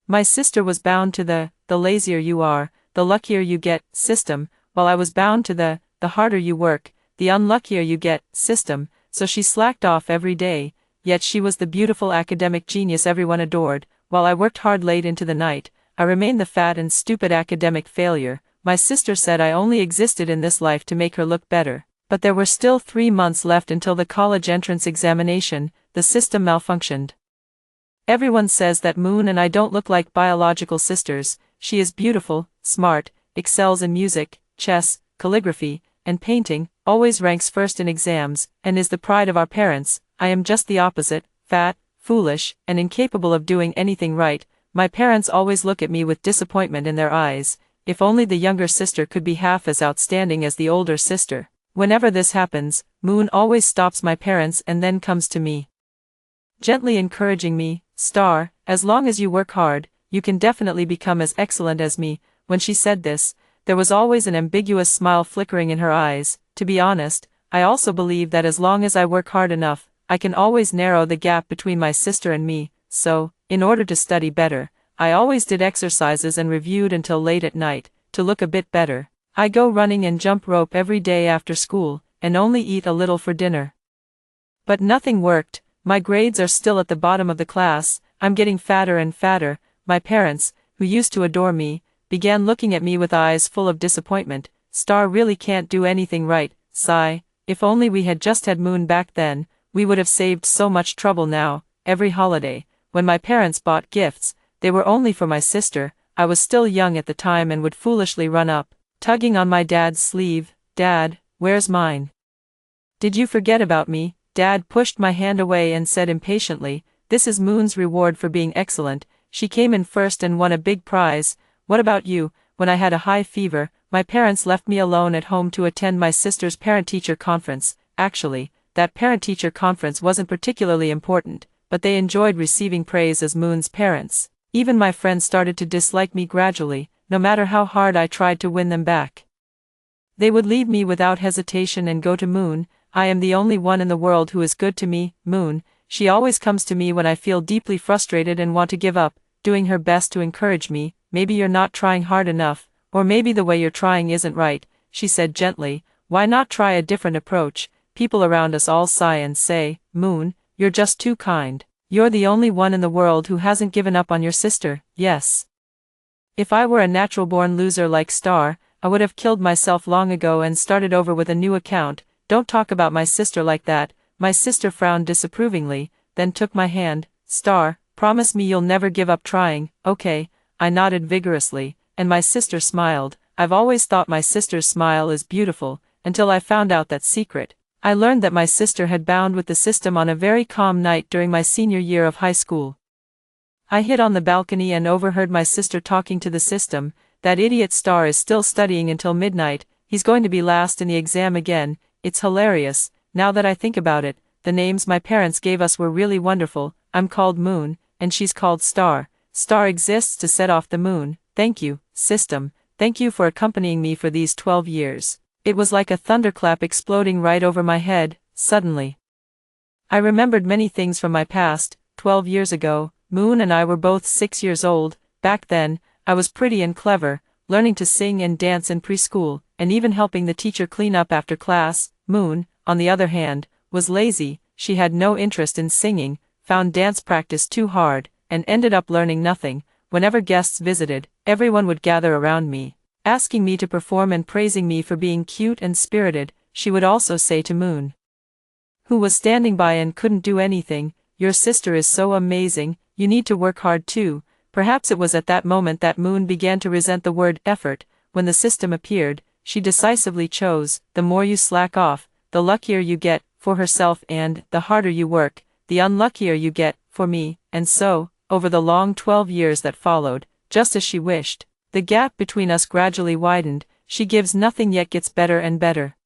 My sister was bound to the lazier you are, the luckier you get system, while I was bound to the harder you work, the unluckier you get system, so she slacked off every day, yet she was the beautiful academic genius everyone adored. While I worked hard late into the night, I remained the fat and stupid academic failure. My sister said I only existed in this life to make her look better. But there were still 3 months left until the college entrance examination. The system malfunctioned. Everyone says that Moon and I don't look like biological sisters. She is beautiful, smart, excels in music, chess, calligraphy, and painting, always ranks first in exams, and is the pride of our parents. I am just the opposite, fat, foolish, and incapable of doing anything right. My parents always look at me with disappointment in their eyes. If only the younger sister could be half as outstanding as the older sister. Whenever this happens, Moon always stops my parents and then comes to me, gently encouraging me. Star, as long as you work hard, you can definitely become as excellent as me. When she said this, there was always an ambiguous smile flickering in her eyes. To be honest, I also believe that as long as I work hard enough, I can always narrow the gap between my sister and me. So, in order to study better, I always did exercises and reviewed until late at night, to look a bit better. I go running and jump rope every day after school, and only eat a little for dinner. But nothing worked. My grades are still at the bottom of the class. I'm getting fatter and fatter. My parents, who used to adore me, began looking at me with eyes full of disappointment. Star really can't do anything right. Sigh, if only we had just had Moon back then, we would have saved so much trouble now. Every holiday, when my parents bought gifts, they were only for my sister. I was still young at the time and would foolishly run up, tugging on my dad's sleeve. Dad, where's mine? Did you forget about me? Dad pushed my hand away and said impatiently, this is Moon's reward for being excellent. She came in first and won a big prize. What about you? When I had a high fever, my parents left me alone at home to attend my sister's parent-teacher conference. Actually, that parent-teacher conference wasn't particularly important, but they enjoyed receiving praise as Moon's parents. Even my friends started to dislike me gradually, no matter how hard I tried to win them back. They would leave me without hesitation and go to Moon. I am the only one in the world who is good to me. Moon, she always comes to me when I feel deeply frustrated and want to give up, doing her best to encourage me. Maybe you're not trying hard enough, or maybe the way you're trying isn't right, she said gently. Why not try a different approach? People around us all sigh and say, Moon, you're just too kind. You're the only one in the world who hasn't given up on your sister. Yes. If I were a natural-born loser like Star, I would have killed myself long ago and started over with a new account. Don't talk about my sister like that. My sister frowned disapprovingly, then took my hand. Star, promise me you'll never give up trying. Okay, I nodded vigorously, and my sister smiled. I've always thought my sister's smile is beautiful, until I found out that secret. I learned that my sister had bound with the system on a very calm night during my senior year of high school. I hid on the balcony and overheard my sister talking to the system. That idiot Star is still studying until midnight. He's going to be last in the exam again. It's hilarious. Now that I think about it, the names my parents gave us were really wonderful. I'm called Moon, and she's called Star. Star exists to set off the moon. Thank you, system. Thank you for accompanying me for these 12 years. It was like a thunderclap exploding right over my head. Suddenly, I remembered many things from my past. 12 years ago, Moon and I were both 6 years old. Back then, I was pretty and clever, learning to sing and dance in preschool, and even helping the teacher clean up after class. Moon, on the other hand, was lazy. She had no interest in singing, found dance practice too hard, and ended up learning nothing. Whenever guests visited, everyone would gather around me, asking me to perform and praising me for being cute and spirited. She would also say to Moon, who was standing by and couldn't do anything, your sister is so amazing, you need to work hard too. Perhaps it was at that moment that Moon began to resent the word effort. When the system appeared, she decisively chose, the more you slack off, the luckier you get, for herself, and the harder you work, the unluckier you get, for me. And so, over the long 12 years that followed, just as she wished, the gap between us gradually widened. She gives nothing yet gets better and better,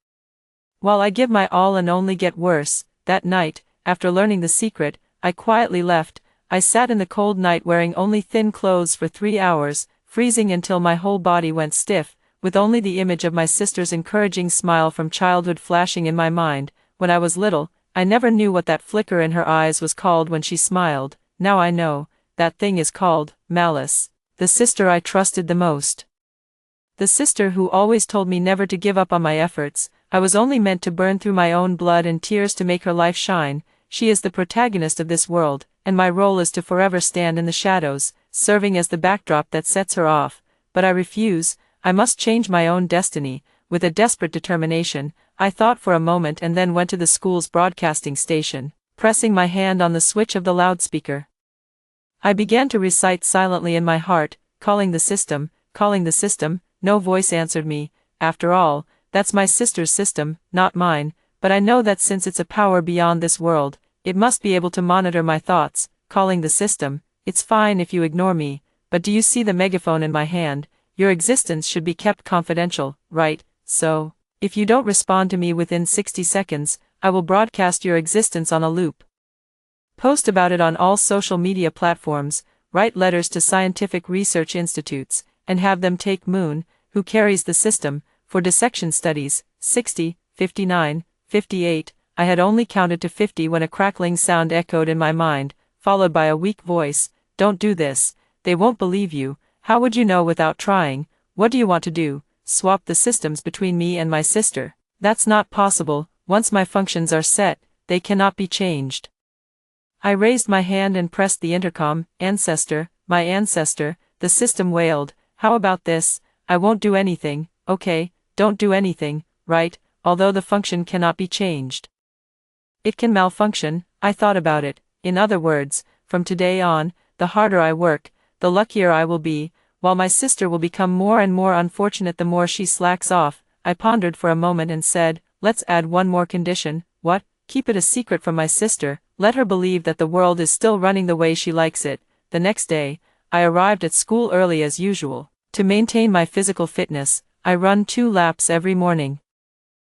while I give my all and only get worse. That night, after learning the secret, I quietly left. I sat in the cold night wearing only thin clothes for 3 hours, freezing until my whole body went stiff, with only the image of my sister's encouraging smile from childhood flashing in my mind. When I was little, I never knew what that flicker in her eyes was called when she smiled. Now I know. that thing is called malice. The sister I trusted the most. The sister who always told me never to give up on my efforts. I was only meant to burn through my own blood and tears to make her life shine. She is the protagonist of this world, and my role is to forever stand in the shadows, serving as the backdrop that sets her off. But I refuse. I must change my own destiny. With a desperate determination, I thought for a moment and then went to the school's broadcasting station, pressing my hand on the switch of the loudspeaker. I began to recite silently in my heart, calling the system, calling the system. No voice answered me. After all, that's my sister's system, not mine, but I know that since it's a power beyond this world, it must be able to monitor my thoughts. Calling the system, it's fine if you ignore me, but do you see the megaphone in my hand? Your existence should be kept confidential, right? So, if you don't respond to me within 60 seconds, I will broadcast your existence on a loop. Post about it on all social media platforms, write letters to scientific research institutes, and have them take Moon, who carries the system, for dissection studies. 60, 59, 58, I had only counted to 50 when a crackling sound echoed in my mind, followed by a weak voice. Don't do this. They won't believe you. How would you know without trying? What do you want to do? Swap the systems between me and my sister? That's not possible. Once my functions are set, they cannot be changed. I raised my hand and pressed the intercom. Ancestor, my ancestor, the system wailed. How about this? I won't do anything. Okay, don't do anything, right? Although the function cannot be changed. It can malfunction. I thought about it. In other words, from today on, the harder I work, the luckier I will be, while my sister will become more and more unfortunate the more she slacks off. I pondered for a moment and said, let's add one more condition. What? Keep it a secret from my sister. Let her believe that the world is still running the way she likes it. The next day, I arrived at school early as usual. To maintain my physical fitness, I run 2 laps every morning.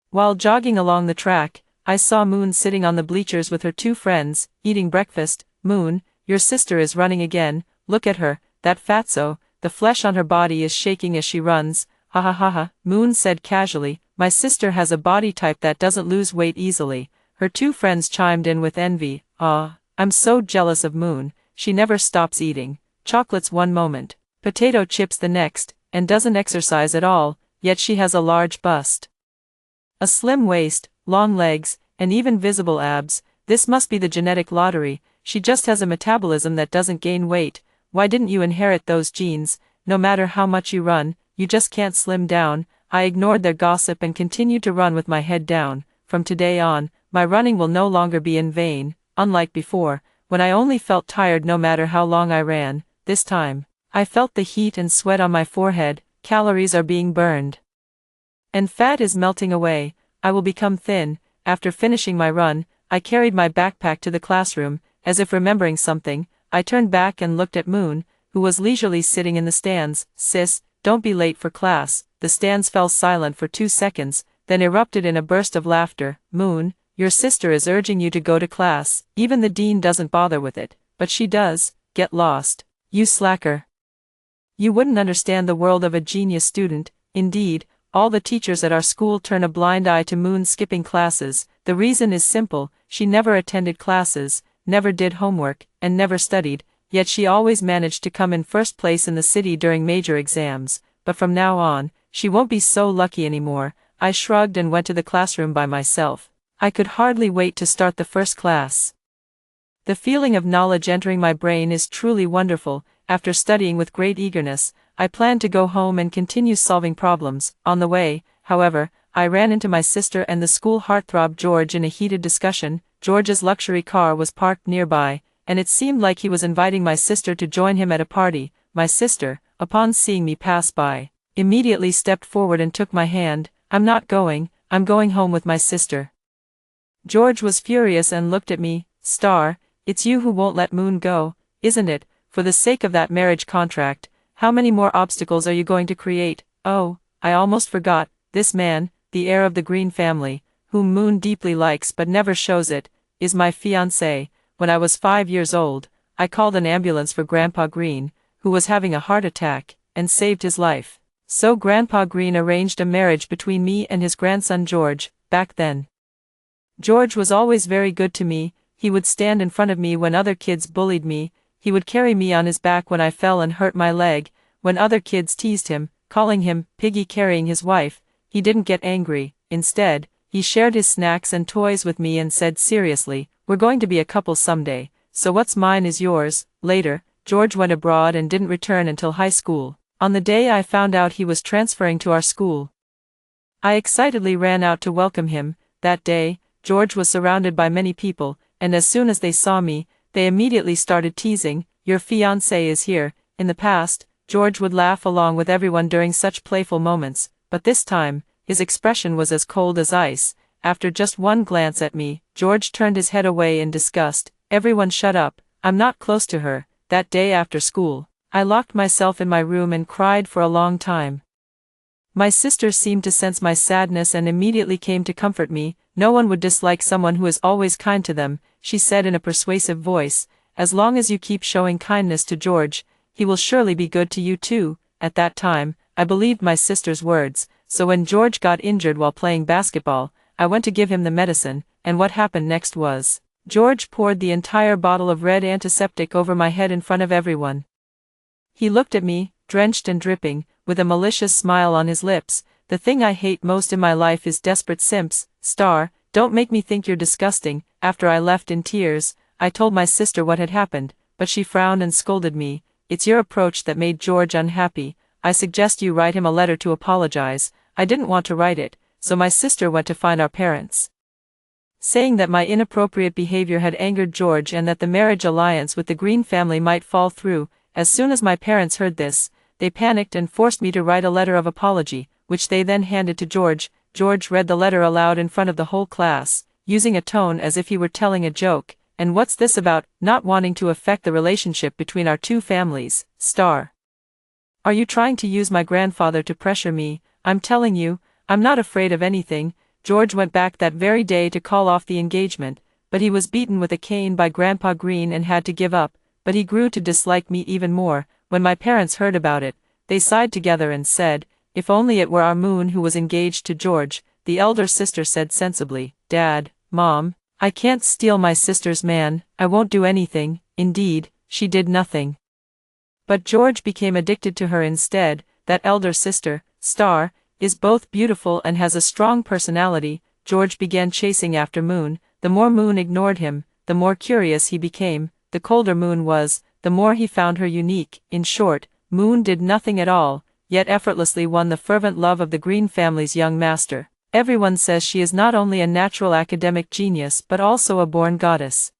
While jogging along the track, I saw Moon sitting on the bleachers with her 2 friends, eating breakfast. Moon, your sister is running again. Look at her, that fatso, the flesh on her body is shaking as she runs. Ha ha ha ha, Moon said casually. My sister has a body type that doesn't lose weight easily. Her 2 friends chimed in with envy. I'm so jealous of Moon. She never stops eating. Chocolates one moment, potato chips the next, and doesn't exercise at all, yet she has a large bust, a slim waist, long legs, and even visible abs. This must be the genetic lottery. She just has a metabolism that doesn't gain weight. Why didn't you inherit those genes? No matter how much you run, you just can't slim down. I ignored their gossip and continued to run with my head down. From today on, my running will no longer be in vain, unlike before, when I only felt tired no matter how long I ran. This time, I felt the heat and sweat on my forehead. Calories are being burned, and fat is melting away. I will become thin. After finishing my run, I carried my backpack to the classroom. As if remembering something, I turned back and looked at Moon, who was leisurely sitting in the stands. Sis, don't be late for class. The stands fell silent for 2 seconds, then erupted in a burst of laughter. Moon, your sister is urging you to go to class. Even the dean doesn't bother with it, but she does. Get lost. You slacker. You wouldn't understand the world of a genius student. Indeed, all the teachers at our school turn a blind eye to Moon skipping classes. The reason is simple. She never attended classes, never did homework, and never studied, yet she always managed to come in first place in the city during major exams. But from now on, she won't be so lucky anymore. I shrugged and went to the classroom by myself. I could hardly wait to start the first class. The feeling of knowledge entering my brain is truly wonderful. After studying with great eagerness, I planned to go home and continue solving problems. On the way, however, I ran into my sister and the school heartthrob George in a heated discussion. George's luxury car was parked nearby, and it seemed like he was inviting my sister to join him at a party. My sister, upon seeing me pass by, immediately stepped forward and took my hand. I'm not going, I'm going home with my sister. George was furious and looked at me. Star, it's you who won't let Moon go, isn't it? For the sake of that marriage contract, how many more obstacles are you going to create? Oh, I almost forgot, this man, the heir of the Green family, whom Moon deeply likes but never shows it, is my fiancé. When I was 5 years old, I called an ambulance for Grandpa Green, who was having a heart attack, and saved his life. So Grandpa Green arranged a marriage between me and his grandson George. Back then, George was always very good to me. He would stand in front of me when other kids bullied me. he would carry me on his back when I fell and hurt my leg. When other kids teased him, calling him Piggy carrying his wife, he didn't get angry. Instead, he shared his snacks and toys with me and said seriously, "We're going to be a couple someday, so what's mine is yours." Later, George went abroad and didn't return until high school. On the day I found out he was transferring to our school, I excitedly ran out to welcome him. That day, George was surrounded by many people, and as soon as they saw me, they immediately started teasing, "Your fiancé is here." In the past, George would laugh along with everyone during such playful moments, but this time, his expression was as cold as ice. After just one glance at me, George turned his head away in disgust. "Everyone shut up, I'm not close to her." That day after school, I locked myself in my room and cried for a long time. My sister seemed to sense my sadness and immediately came to comfort me. "No one would dislike someone who is always kind to them," she said in a persuasive voice. "As long as you keep showing kindness to George, he will surely be good to you too." At that time, I believed my sister's words, so when George got injured while playing basketball, I went to give him the medicine, and what happened next was, George poured the entire bottle of red antiseptic over my head in front of everyone. He looked at me, drenched and dripping, with a malicious smile on his lips. "The thing I hate most in my life is desperate simps. Don't make me think you're disgusting." After I left in tears, I told my sister what had happened, but she frowned and scolded me. "It's your approach that made George unhappy. I suggest you write him a letter to apologize." I didn't want to write it, so my sister went to find our parents, saying that my inappropriate behavior had angered George and that the marriage alliance with the Green family might fall through. As soon as my parents heard this, they panicked and forced me to write a letter of apology, which they then handed to George. George read the letter aloud in front of the whole class, using a tone as if he were telling a joke. "And what's this about, not wanting to affect the relationship between our two families? Are you trying to use my grandfather to pressure me? I'm telling you, I'm not afraid of anything." George went back that very day to call off the engagement, but he was beaten with a cane by Grandpa Green and had to give up. But he grew to dislike me even more. When my parents heard about it, they sighed together and said, "If only it were our Moon who was engaged to George." The elder sister said sensibly, "Dad, Mom, I can't steal my sister's man. I won't do anything." Indeed, she did nothing. But George became addicted to her instead. That elder sister, is both beautiful and has a strong personality. George began chasing after Moon. The more Moon ignored him, the more curious he became. The colder Moon was, the more he found her unique. In short, Moon did nothing at all, yet effortlessly won the fervent love of the Green family's young master. Everyone says she is not only a natural academic genius but also a born goddess.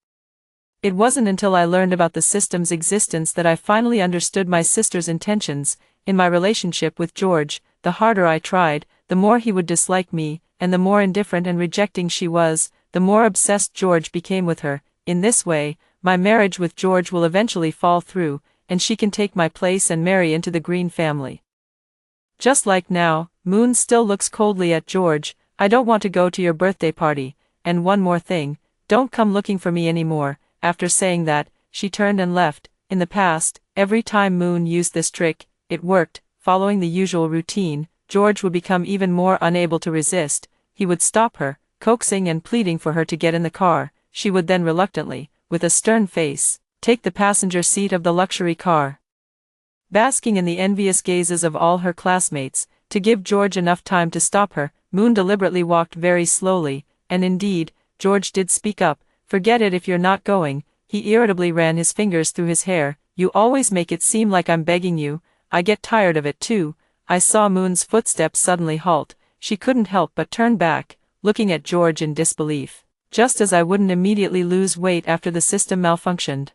It wasn't until I learned about the system's existence that I finally understood my sister's intentions. In my relationship with George, the harder I tried, the more he would dislike me, and the more indifferent and rejecting she was, the more obsessed George became with her. In this way, my marriage with George will eventually fall through, and she can take my place and marry into the Green family. Just like now, Moon still looks coldly at George. "I don't want to go to your birthday party, and one more thing, don't come looking for me anymore." After saying that, she turned and left. In the past, every time Moon used this trick, it worked. Following the usual routine, George would become even more unable to resist. He would stop her, coaxing and pleading for her to get in the car. She would then reluctantly, with a stern face, take the passenger seat of the luxury car. Basking in the envious gazes of all her classmates, to give George enough time to stop her, Moon deliberately walked very slowly, and indeed, George did speak up. "Forget it if you're not going." He irritably ran his fingers through his hair. "You always make it seem like I'm begging you. I get tired of it too." I saw Moon's footsteps suddenly halt. She couldn't help but turn back, looking at George in disbelief. Just as I wouldn't immediately lose weight after the system malfunctioned.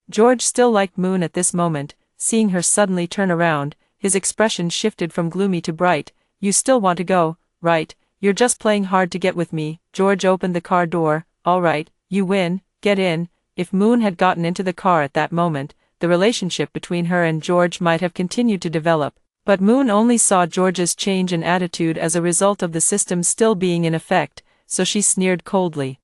George still liked Moon at this moment. Seeing her suddenly turn around, his expression shifted from gloomy to bright. "You still want to go, right? You're just playing hard to get with me." George opened the car door. "All right, you win, get in." If Moon had gotten into the car at that moment, the relationship between her and George might have continued to develop. But Moon only saw George's change in attitude as a result of the system still being in effect, so she sneered coldly.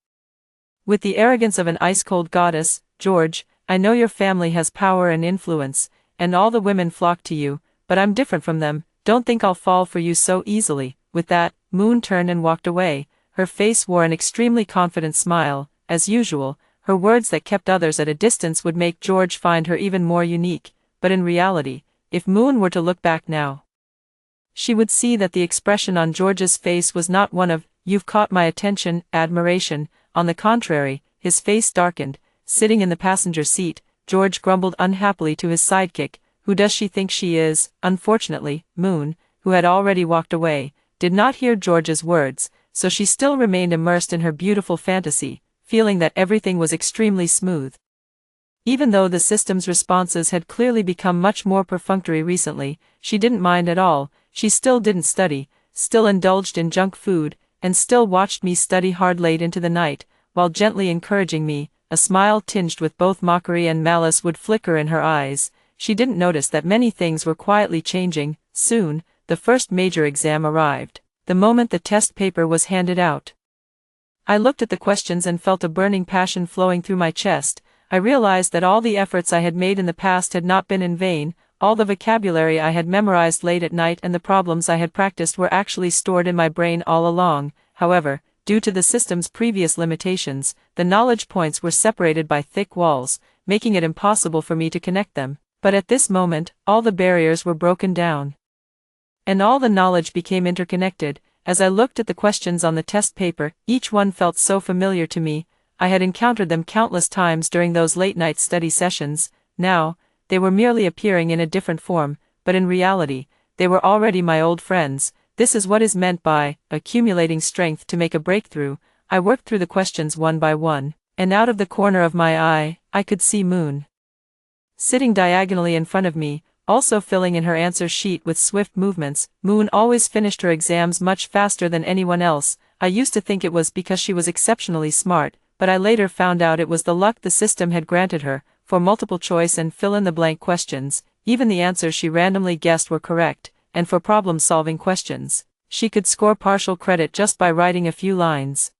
With the arrogance of an ice-cold goddess, "George, I know your family has power and influence, and all the women flock to you, but I'm different from them. Don't think I'll fall for you so easily." With that, Moon turned and walked away. Her face wore an extremely confident smile. As usual, Her words that kept others at a distance would make George find her even more unique, but in reality, if Moon were to look back now, she would see that the expression on George's face was not one of, "You've caught my attention," admiration. On the contrary, his face darkened. Sitting in the passenger seat, George grumbled unhappily to his sidekick, "Who does she think she is?" Unfortunately, Moon, who had already walked away, did not hear George's words, so she still remained immersed in her beautiful fantasy, feeling that everything was extremely smooth. Even though the system's responses had clearly become much more perfunctory recently, she didn't mind at all. She still didn't study, still indulged in junk food, and still watched me study hard late into the night, while gently encouraging me. A smile tinged with both mockery and malice would flicker in her eyes. She didn't notice that many things were quietly changing. Soon, the first major exam arrived. The moment the test paper was handed out, I looked at the questions and felt a burning passion flowing through my chest. I realized that all the efforts I had made in the past had not been in vain. All the vocabulary I had memorized late at night and the problems I had practiced were actually stored in my brain all along. However, due to the system's previous limitations, the knowledge points were separated by thick walls, making it impossible for me to connect them. But at this moment, all the barriers were broken down, and all the knowledge became interconnected. As I looked at the questions on the test paper, each one felt so familiar to me. I had encountered them countless times during those late-night study sessions. Now, they were merely appearing in a different form, but in reality, they were already my old friends. This is what is meant by accumulating strength to make a breakthrough. I worked through the questions one by one, and out of the corner of my eye, I could see Moon sitting diagonally in front of me, also filling in her answer sheet with swift movements. Moon always finished her exams much faster than anyone else. I used to think it was because she was exceptionally smart, but I later found out it was the luck the system had granted her. For multiple choice and fill-in-the-blank questions, even the answers she randomly guessed were correct, and for problem-solving questions, she could score partial credit just by writing a few lines.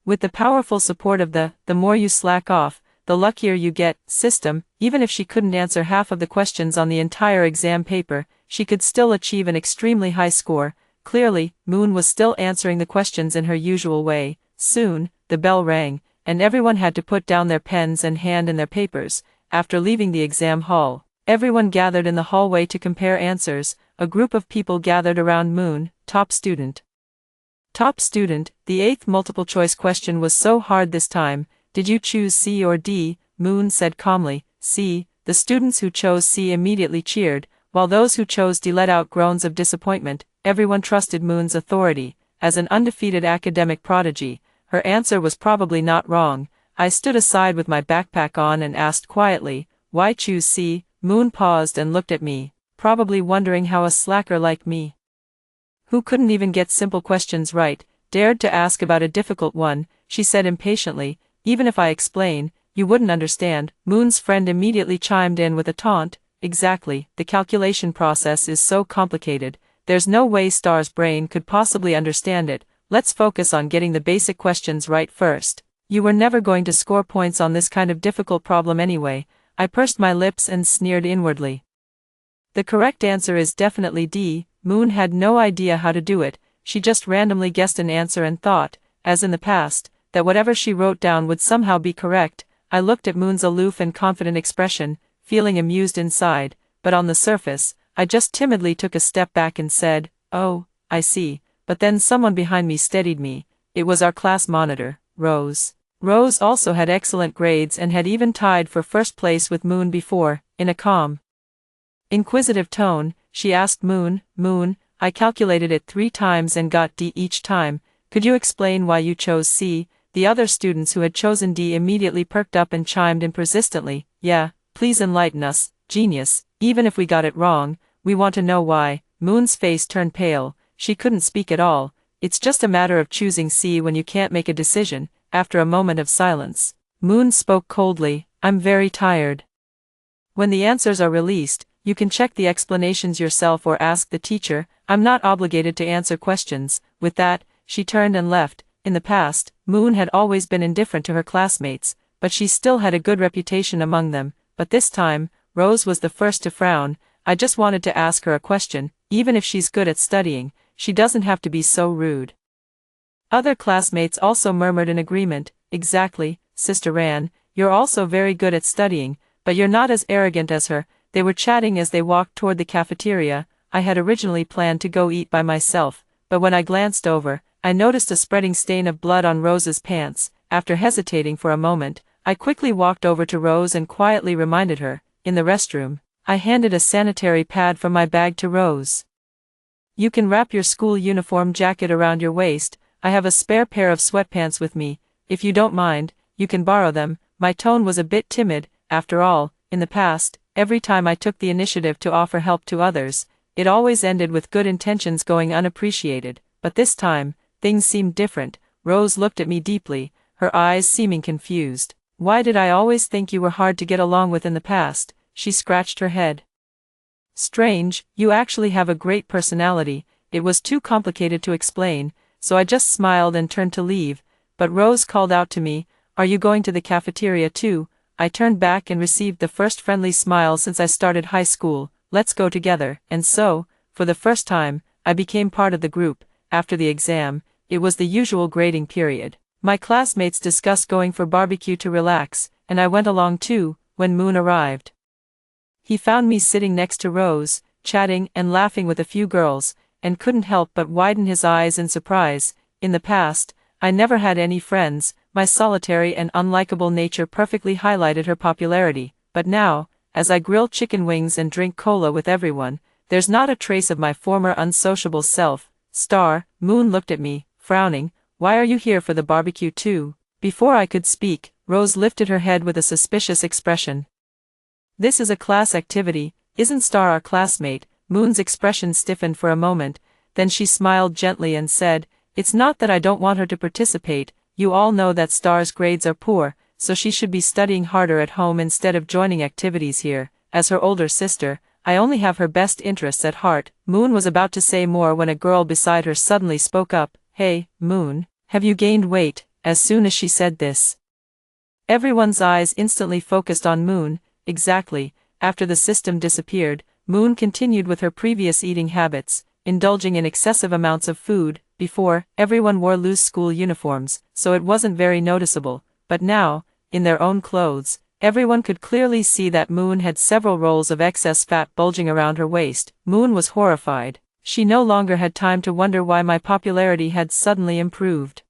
With the powerful support of the more you slack off, the luckier you get system, even if she couldn't answer half of the questions on the entire exam paper, she could still achieve an extremely high score. Clearly, Moon was still answering the questions in her usual way. Soon, the bell rang, and everyone had to put down their pens and hand in their papers. After leaving the exam hall, everyone gathered in the hallway to compare answers. A group of people gathered around Moon. Top student. Top student, the 8th multiple-choice question was so hard this time. Did you choose C or D? Moon said calmly, C. The students who chose C immediately cheered, while those who chose D let out groans of disappointment. Everyone trusted Moon's authority. As an undefeated academic prodigy, her answer was probably not wrong. I stood aside with my backpack on and asked quietly, "Why choose C?" Moon paused and looked at me, probably wondering how a slacker like me, who couldn't even get simple questions right, dared to ask about a difficult one. She said impatiently, "Even if I explain, you wouldn't understand." Moon's friend immediately chimed in with a taunt, "Exactly, the calculation process is so complicated, there's no way Star's brain could possibly understand it. Let's focus on getting the basic questions right first. You were never going to score points on this kind of difficult problem anyway." I pursed my lips and sneered inwardly. The correct answer is definitely D. Moon had no idea how to do it. She just randomly guessed an answer and thought, as in the past, that whatever she wrote down would somehow be correct. I looked at Moon's aloof and confident expression, feeling amused inside, but on the surface, I just timidly took a step back and said, "Oh, I see." But then someone behind me steadied me. It was our class monitor, Rose. Rose also had excellent grades and had even tied for first place with Moon before. In a calm, inquisitive tone, she asked Moon, "Moon, I calculated it 3 times and got D each time. Could you explain why you chose C?" The other students who had chosen D immediately perked up and chimed in persistently, "Yeah, please enlighten us, genius. Even if we got it wrong, we want to know why." Moon's face turned pale. She couldn't speak at all. "It's just a matter of choosing C when you can't make a decision." After a moment of silence, Moon spoke coldly, "I'm very tired. When the answers are released, you can check the explanations yourself or ask the teacher. I'm not obligated to answer questions." With that, she turned and left. In the past, Moon had always been indifferent to her classmates, but she still had a good reputation among them. But this time, Rose was the first to frown. "I just wanted to ask her a question. Even if she's good at studying, she doesn't have to be so rude." Other classmates also murmured in agreement, "Exactly, Sister Ran, you're also very good at studying, but you're not as arrogant as her." They were chatting as they walked toward the cafeteria. I had originally planned to go eat by myself, but when I glanced over, I noticed a spreading stain of blood on Rose's pants. After hesitating for a moment, I quickly walked over to Rose and quietly reminded her. In the restroom, I handed a sanitary pad from my bag to Rose. "You can wrap your school uniform jacket around your waist. I have a spare pair of sweatpants with me. If you don't mind, you can borrow them." My tone was a bit timid. After all, in the past, every time I took the initiative to offer help to others, it always ended with good intentions going unappreciated. But this time, things seemed different. Rose looked at me deeply, her eyes seeming confused. "Why did I always think you were hard to get along with in the past?" She scratched her head. "Strange, you actually have a great personality." It was too complicated to explain, so I just smiled and turned to leave, but Rose called out to me, "Are you going to the cafeteria too?" I turned back and received the first friendly smile since I started high school. "Let's go together." And so, for the first time, I became part of the group. After the exam, it was the usual grading period. My classmates discussed going for barbecue to relax, and I went along too. When Moon arrived, he found me sitting next to Rose, chatting and laughing with a few girls, and couldn't help but widen his eyes in surprise. In the past, I never had any friends. My solitary and unlikable nature perfectly highlighted her popularity, but now, as I grill chicken wings and drink cola with everyone, there's not a trace of my former unsociable self. "Star," Moon looked at me, frowning, "why are you here for the barbecue too?" Before I could speak, Rose lifted her head with a suspicious expression. "This is a class activity, isn't Star our classmate?" Moon's expression stiffened for a moment, then she smiled gently and said, "It's not that I don't want her to participate. You all know that Star's grades are poor, so she should be studying harder at home instead of joining activities here. As her older sister, I only have her best interests at heart." Moon was about to say more when a girl beside her suddenly spoke up. "Hey, Moon, have you gained weight?" As soon as she said this, everyone's eyes instantly focused on Moon. Exactly, after the system disappeared, Moon continued with her previous eating habits, indulging in excessive amounts of food. Before, everyone wore loose school uniforms, so it wasn't very noticeable, but now, in their own clothes, everyone could clearly see that Moon had several rolls of excess fat bulging around her waist. Moon was horrified. She no longer had time to wonder why my popularity had suddenly improved.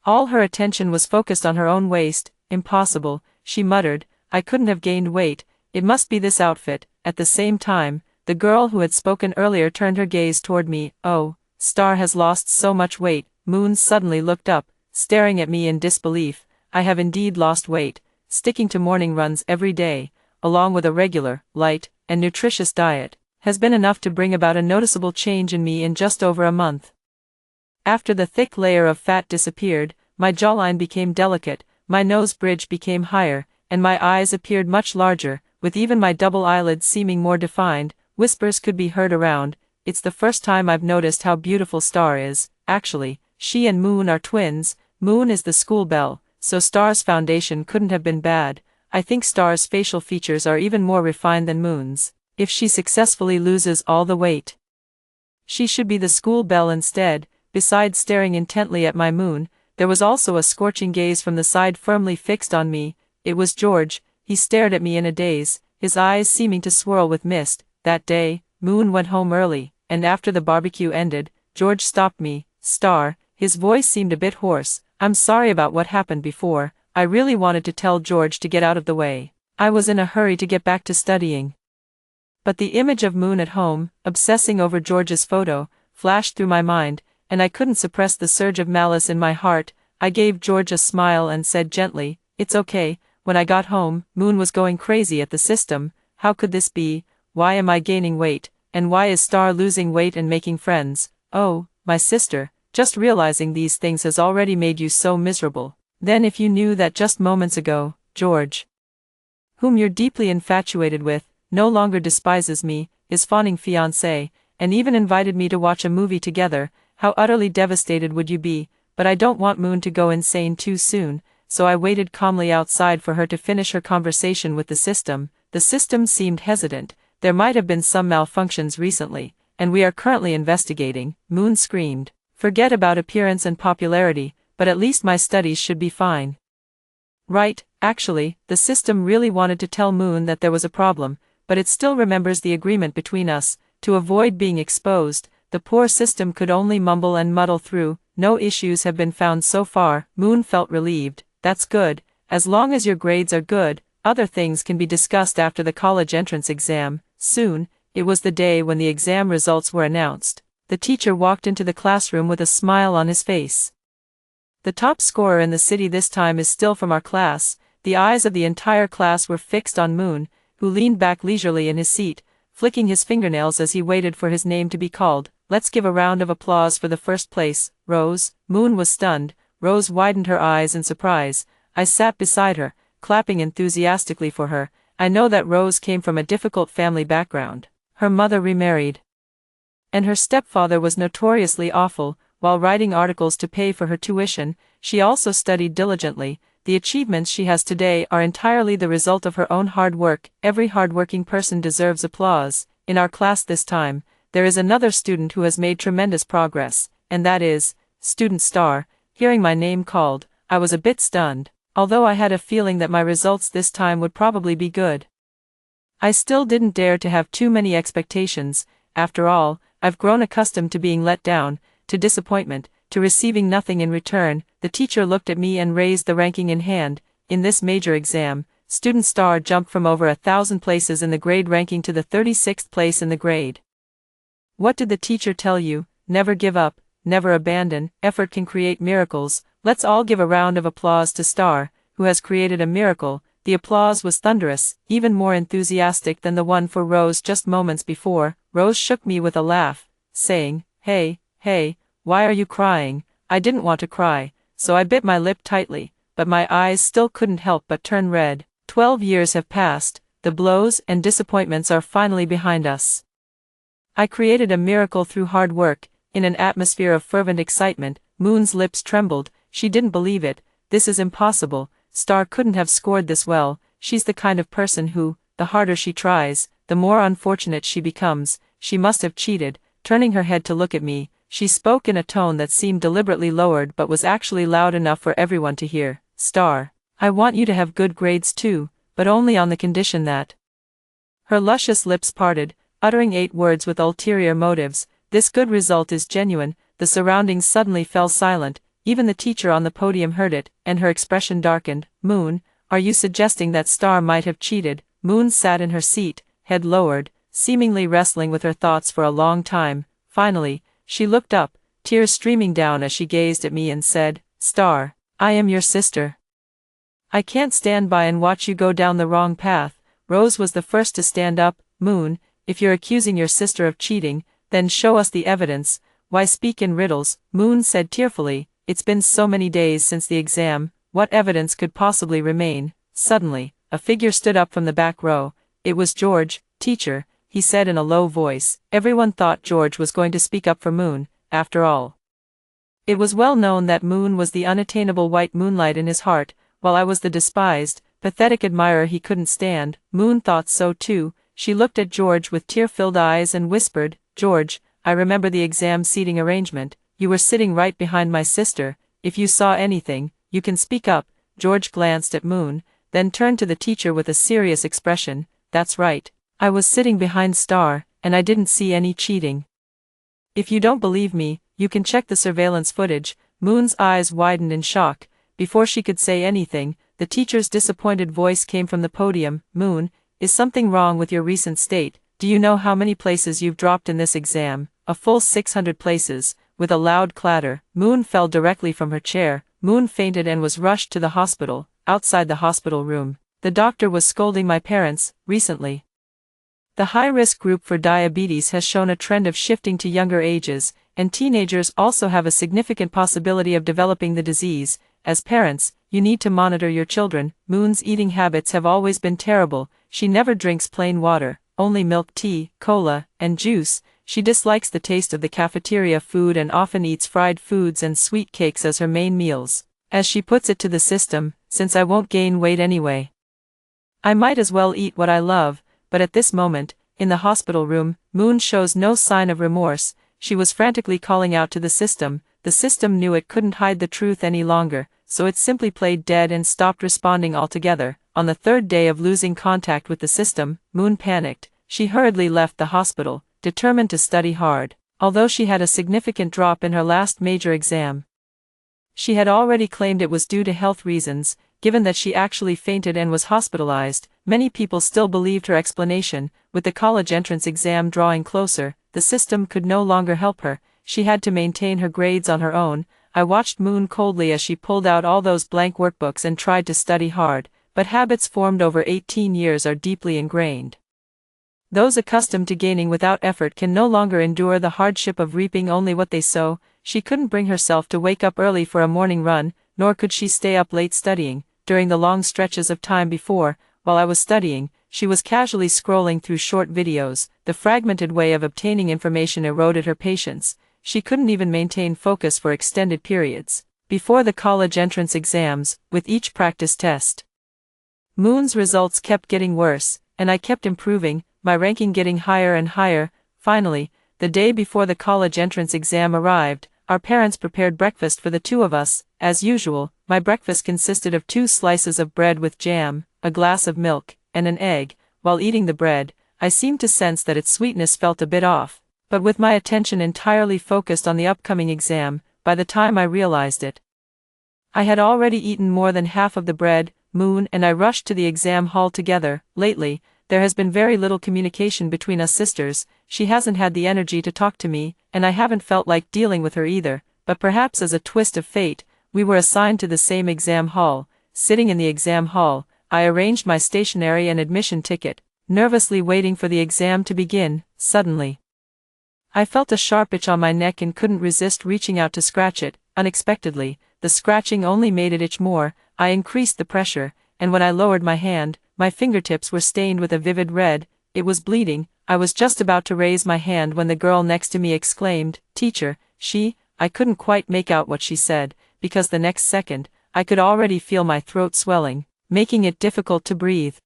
All her attention was focused on her own waist. "Impossible," she muttered, "I couldn't have gained weight. It must be this outfit." At the same time, the girl who had spoken earlier turned her gaze toward me. "Oh, Star has lost so much weight." Moon suddenly looked up, staring at me in disbelief. "I have indeed lost weight. Sticking to morning runs every day, along with a regular, light, and nutritious diet, has been enough to bring about a noticeable change in me in just over a month." After the thick layer of fat disappeared, my jawline became delicate, my nose bridge became higher, and my eyes appeared much larger, with even my double eyelids seeming more defined. Whispers could be heard around, "It's the first time I've noticed how beautiful Star is." Actually, she and Moon are twins. Moon is the school belle, so Star's foundation couldn't have been bad. I think Star's facial features are even more refined than Moon's. If she successfully loses all the weight, she should be the school belle instead. Besides staring intently at my Moon, there was also a scorching gaze from the side firmly fixed on me. It was George. He stared at me in a daze, his eyes seeming to swirl with mist. That day, Moon went home early, and after the barbecue ended, George stopped me. "Star," his voice seemed a bit hoarse, "I'm sorry about what happened before." I really wanted to tell George to get out of the way. I was in a hurry to get back to studying. But the image of Moon at home, obsessing over George's photo, flashed through my mind, and I couldn't suppress the surge of malice in my heart. I gave George a smile and said gently, "It's okay." When I got home, Moon was going crazy at the system. How could this be? Why am I gaining weight? And why is Star losing weight and making friends? Oh, my sister, just realizing these things has already made you so miserable. Then if you knew that just moments ago, George, whom you're deeply infatuated with, no longer despises me, is fawning fiancé, and even invited me to watch a movie together, how utterly devastated would you be? But I don't want Moon to go insane too soon, so I waited calmly outside for her to finish her conversation with the system. The system seemed hesitant. "There might have been some malfunctions recently, and we are currently investigating," Moon screamed. "Forget about appearance and popularity, but at least my studies should be fine." Right, actually, the system really wanted to tell Moon that there was a problem, but it still remembers the agreement between us. To avoid being exposed, the poor system could only mumble and muddle through. No issues have been found so far. Moon felt relieved. That's good. As long as your grades are good, other things can be discussed after the college entrance exam. Soon, it was the day when the exam results were announced. The teacher walked into the classroom with a smile on his face. The top scorer in the city this time is still from our class. The eyes of the entire class were fixed on Moon, who leaned back leisurely in his seat, flicking his fingernails as he waited for his name to be called. Let's give a round of applause for the first place, Rose. Moon was stunned. Rose widened her eyes in surprise. I sat beside her, clapping enthusiastically for her. I know that Rose came from a difficult family background. Her mother remarried, and her stepfather was notoriously awful. While writing articles to pay for her tuition, she also studied diligently. The achievements she has today are entirely the result of her own hard work. Every hardworking person deserves applause. In our class this time, there is another student who has made tremendous progress, and that is Student Star. Hearing my name called, I was a bit stunned, although I had a feeling that my results this time would probably be good. I still didn't dare to have too many expectations. After all, I've grown accustomed to being let down, to disappointment, to receiving nothing in return. The teacher looked at me and raised the ranking in hand. In this major exam, Student Star jumped from over 1,000 places in the grade ranking to the 36th place in the grade. What did the teacher tell you? Never give up, never abandon. Effort can create miracles. Let's all give a round of applause to Star, who has created a miracle. The applause was thunderous, even more enthusiastic than the one for Rose just moments before. Rose shook me with a laugh, saying, Hey, why are you crying? I didn't want to cry, so I bit my lip tightly, but my eyes still couldn't help but turn red. 12 years have passed, the blows and disappointments are finally behind us. I created a miracle through hard work. In an atmosphere of fervent excitement, Moon's lips trembled. She didn't believe it. This is impossible. Star couldn't have scored this well. She's the kind of person who, the harder she tries, the more unfortunate she becomes. She must have cheated. Turning her head to look at me, she spoke in a tone that seemed deliberately lowered but was actually loud enough for everyone to hear. Star, I want you to have good grades too, but only on the condition that. Her luscious lips parted, uttering 8 words with ulterior motives. This good result is genuine. The surroundings suddenly fell silent. Even the teacher on the podium heard it, and her expression darkened. Moon, are you suggesting that Star might have cheated? Moon sat in her seat, head lowered, seemingly wrestling with her thoughts for a long time. Finally, she looked up, tears streaming down as she gazed at me and said, Star, I am your sister. I can't stand by and watch you go down the wrong path. Rose was the first to stand up. Moon, if you're accusing your sister of cheating, then show us the evidence. Why speak in riddles? Moon said tearfully, it's been so many days since the exam, what evidence could possibly remain? Suddenly, a figure stood up from the back row. It was George. Teacher, he said in a low voice. Everyone thought George was going to speak up for Moon, after all. It was well known that Moon was the unattainable white moonlight in his heart, while I was the despised, pathetic admirer he couldn't stand. Moon thought so too. She looked at George with tear-filled eyes and whispered, George, I remember the exam seating arrangement. You were sitting right behind my sister. If you saw anything, you can speak up. George glanced at Moon, then turned to the teacher with a serious expression. That's right. I was sitting behind Star, and I didn't see any cheating. If you don't believe me, you can check the surveillance footage. Moon's eyes widened in shock. Before she could say anything, the teacher's disappointed voice came from the podium. Moon, is something wrong with your recent state? Do you know how many places you've dropped in this exam? A full 600 places. With a loud clatter, Moon fell directly from her chair. Moon fainted and was rushed to the hospital. Outside the hospital room, the doctor was scolding my parents. Recently, the high-risk group for diabetes has shown a trend of shifting to younger ages, and teenagers also have a significant possibility of developing the disease. As parents, you need to monitor your children. Moon's eating habits have always been terrible. She never drinks plain water, only milk tea, cola, and juice. She dislikes the taste of the cafeteria food and often eats fried foods and sweet cakes as her main meals. As she puts it to the system, since I won't gain weight anyway, I might as well eat what I love. But at this moment, in the hospital room, Moon shows no sign of remorse. She was frantically calling out to the system. The system knew it couldn't hide the truth any longer. so it simply played dead and stopped responding altogether. On the third day of losing contact with the system, Moon panicked. She hurriedly left the hospital, determined to study hard. Although she had a significant drop in her last major exam, she had already claimed it was due to health reasons. Given that she actually fainted and was hospitalized, many people still believed her explanation. With the college entrance exam drawing closer, the system could no longer help her. She had to maintain her grades on her own. I watched Moon coldly as she pulled out all those blank workbooks and tried to study hard, but habits formed over 18 years are deeply ingrained. Those accustomed to gaining without effort can no longer endure the hardship of reaping only what they sow. She couldn't bring herself to wake up early for a morning run, nor could she stay up late studying. During the long stretches of time before, while I was studying, she was casually scrolling through short videos. The fragmented way of obtaining information eroded her patience. She couldn't even maintain focus for extended periods. Before the college entrance exams, with each practice test, Moon's results kept getting worse, and I kept improving, my ranking getting higher and higher. Finally, the day before the college entrance exam arrived, our parents prepared breakfast for the two of us. As usual, my breakfast consisted of 2 slices of bread with jam, a glass of milk, and an egg. While eating the bread, I seemed to sense that its sweetness felt a bit off, but with my attention entirely focused on the upcoming exam, by the time I realized it, I had already eaten more than half of the bread. Moon and I rushed to the exam hall together. Lately, there has been very little communication between us sisters. She hasn't had the energy to talk to me, and I haven't felt like dealing with her either, but perhaps as a twist of fate, we were assigned to the same exam hall. Sitting in the exam hall, I arranged my stationery and admission ticket, nervously waiting for the exam to begin. Suddenly, I felt a sharp itch on my neck and couldn't resist reaching out to scratch it. Unexpectedly, the scratching only made it itch more. I increased the pressure, and when I lowered my hand, my fingertips were stained with a vivid red. It was bleeding. I was just about to raise my hand when the girl next to me exclaimed, "Teacher." I couldn't quite make out what she said, because the next second, I could already feel my throat swelling, making it difficult to breathe.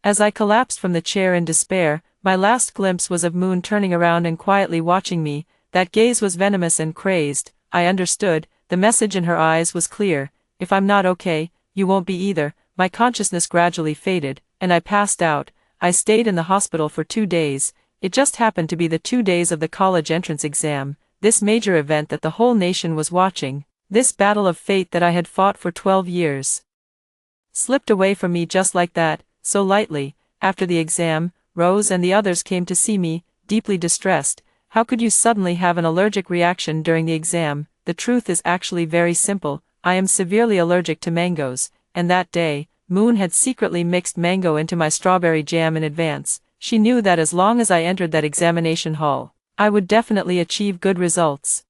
As I collapsed from the chair in despair, my last glimpse was of Moon turning around and quietly watching me. That gaze was venomous and crazed. I understood. The message in her eyes was clear. If I'm not okay, you won't be either. My consciousness gradually faded, and I passed out. I stayed in the hospital for 2 days. It just happened to be the 2 days of the college entrance exam, this major event that the whole nation was watching, this battle of fate that I had fought for 12 years. Slipped away from me just like that, so lightly. After the exam, Rose and the others came to see me, deeply distressed. How could you suddenly have an allergic reaction during the exam? The truth is actually very simple. I am severely allergic to mangoes, and that day, Moon had secretly mixed mango into my strawberry jam in advance. She knew that as long as I entered that examination hall, I would definitely achieve good results.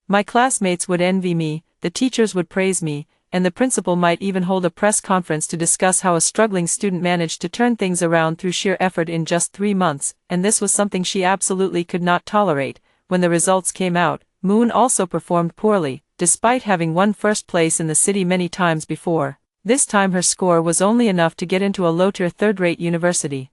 My classmates would envy me, the teachers would praise me, and the principal might even hold a press conference to discuss how a struggling student managed to turn things around through sheer effort in just 3 months, and this was something she absolutely could not tolerate. When the results came out, Moon also performed poorly, despite having won first place in the city many times before. This time her score was only enough to get into a low-tier third-rate university.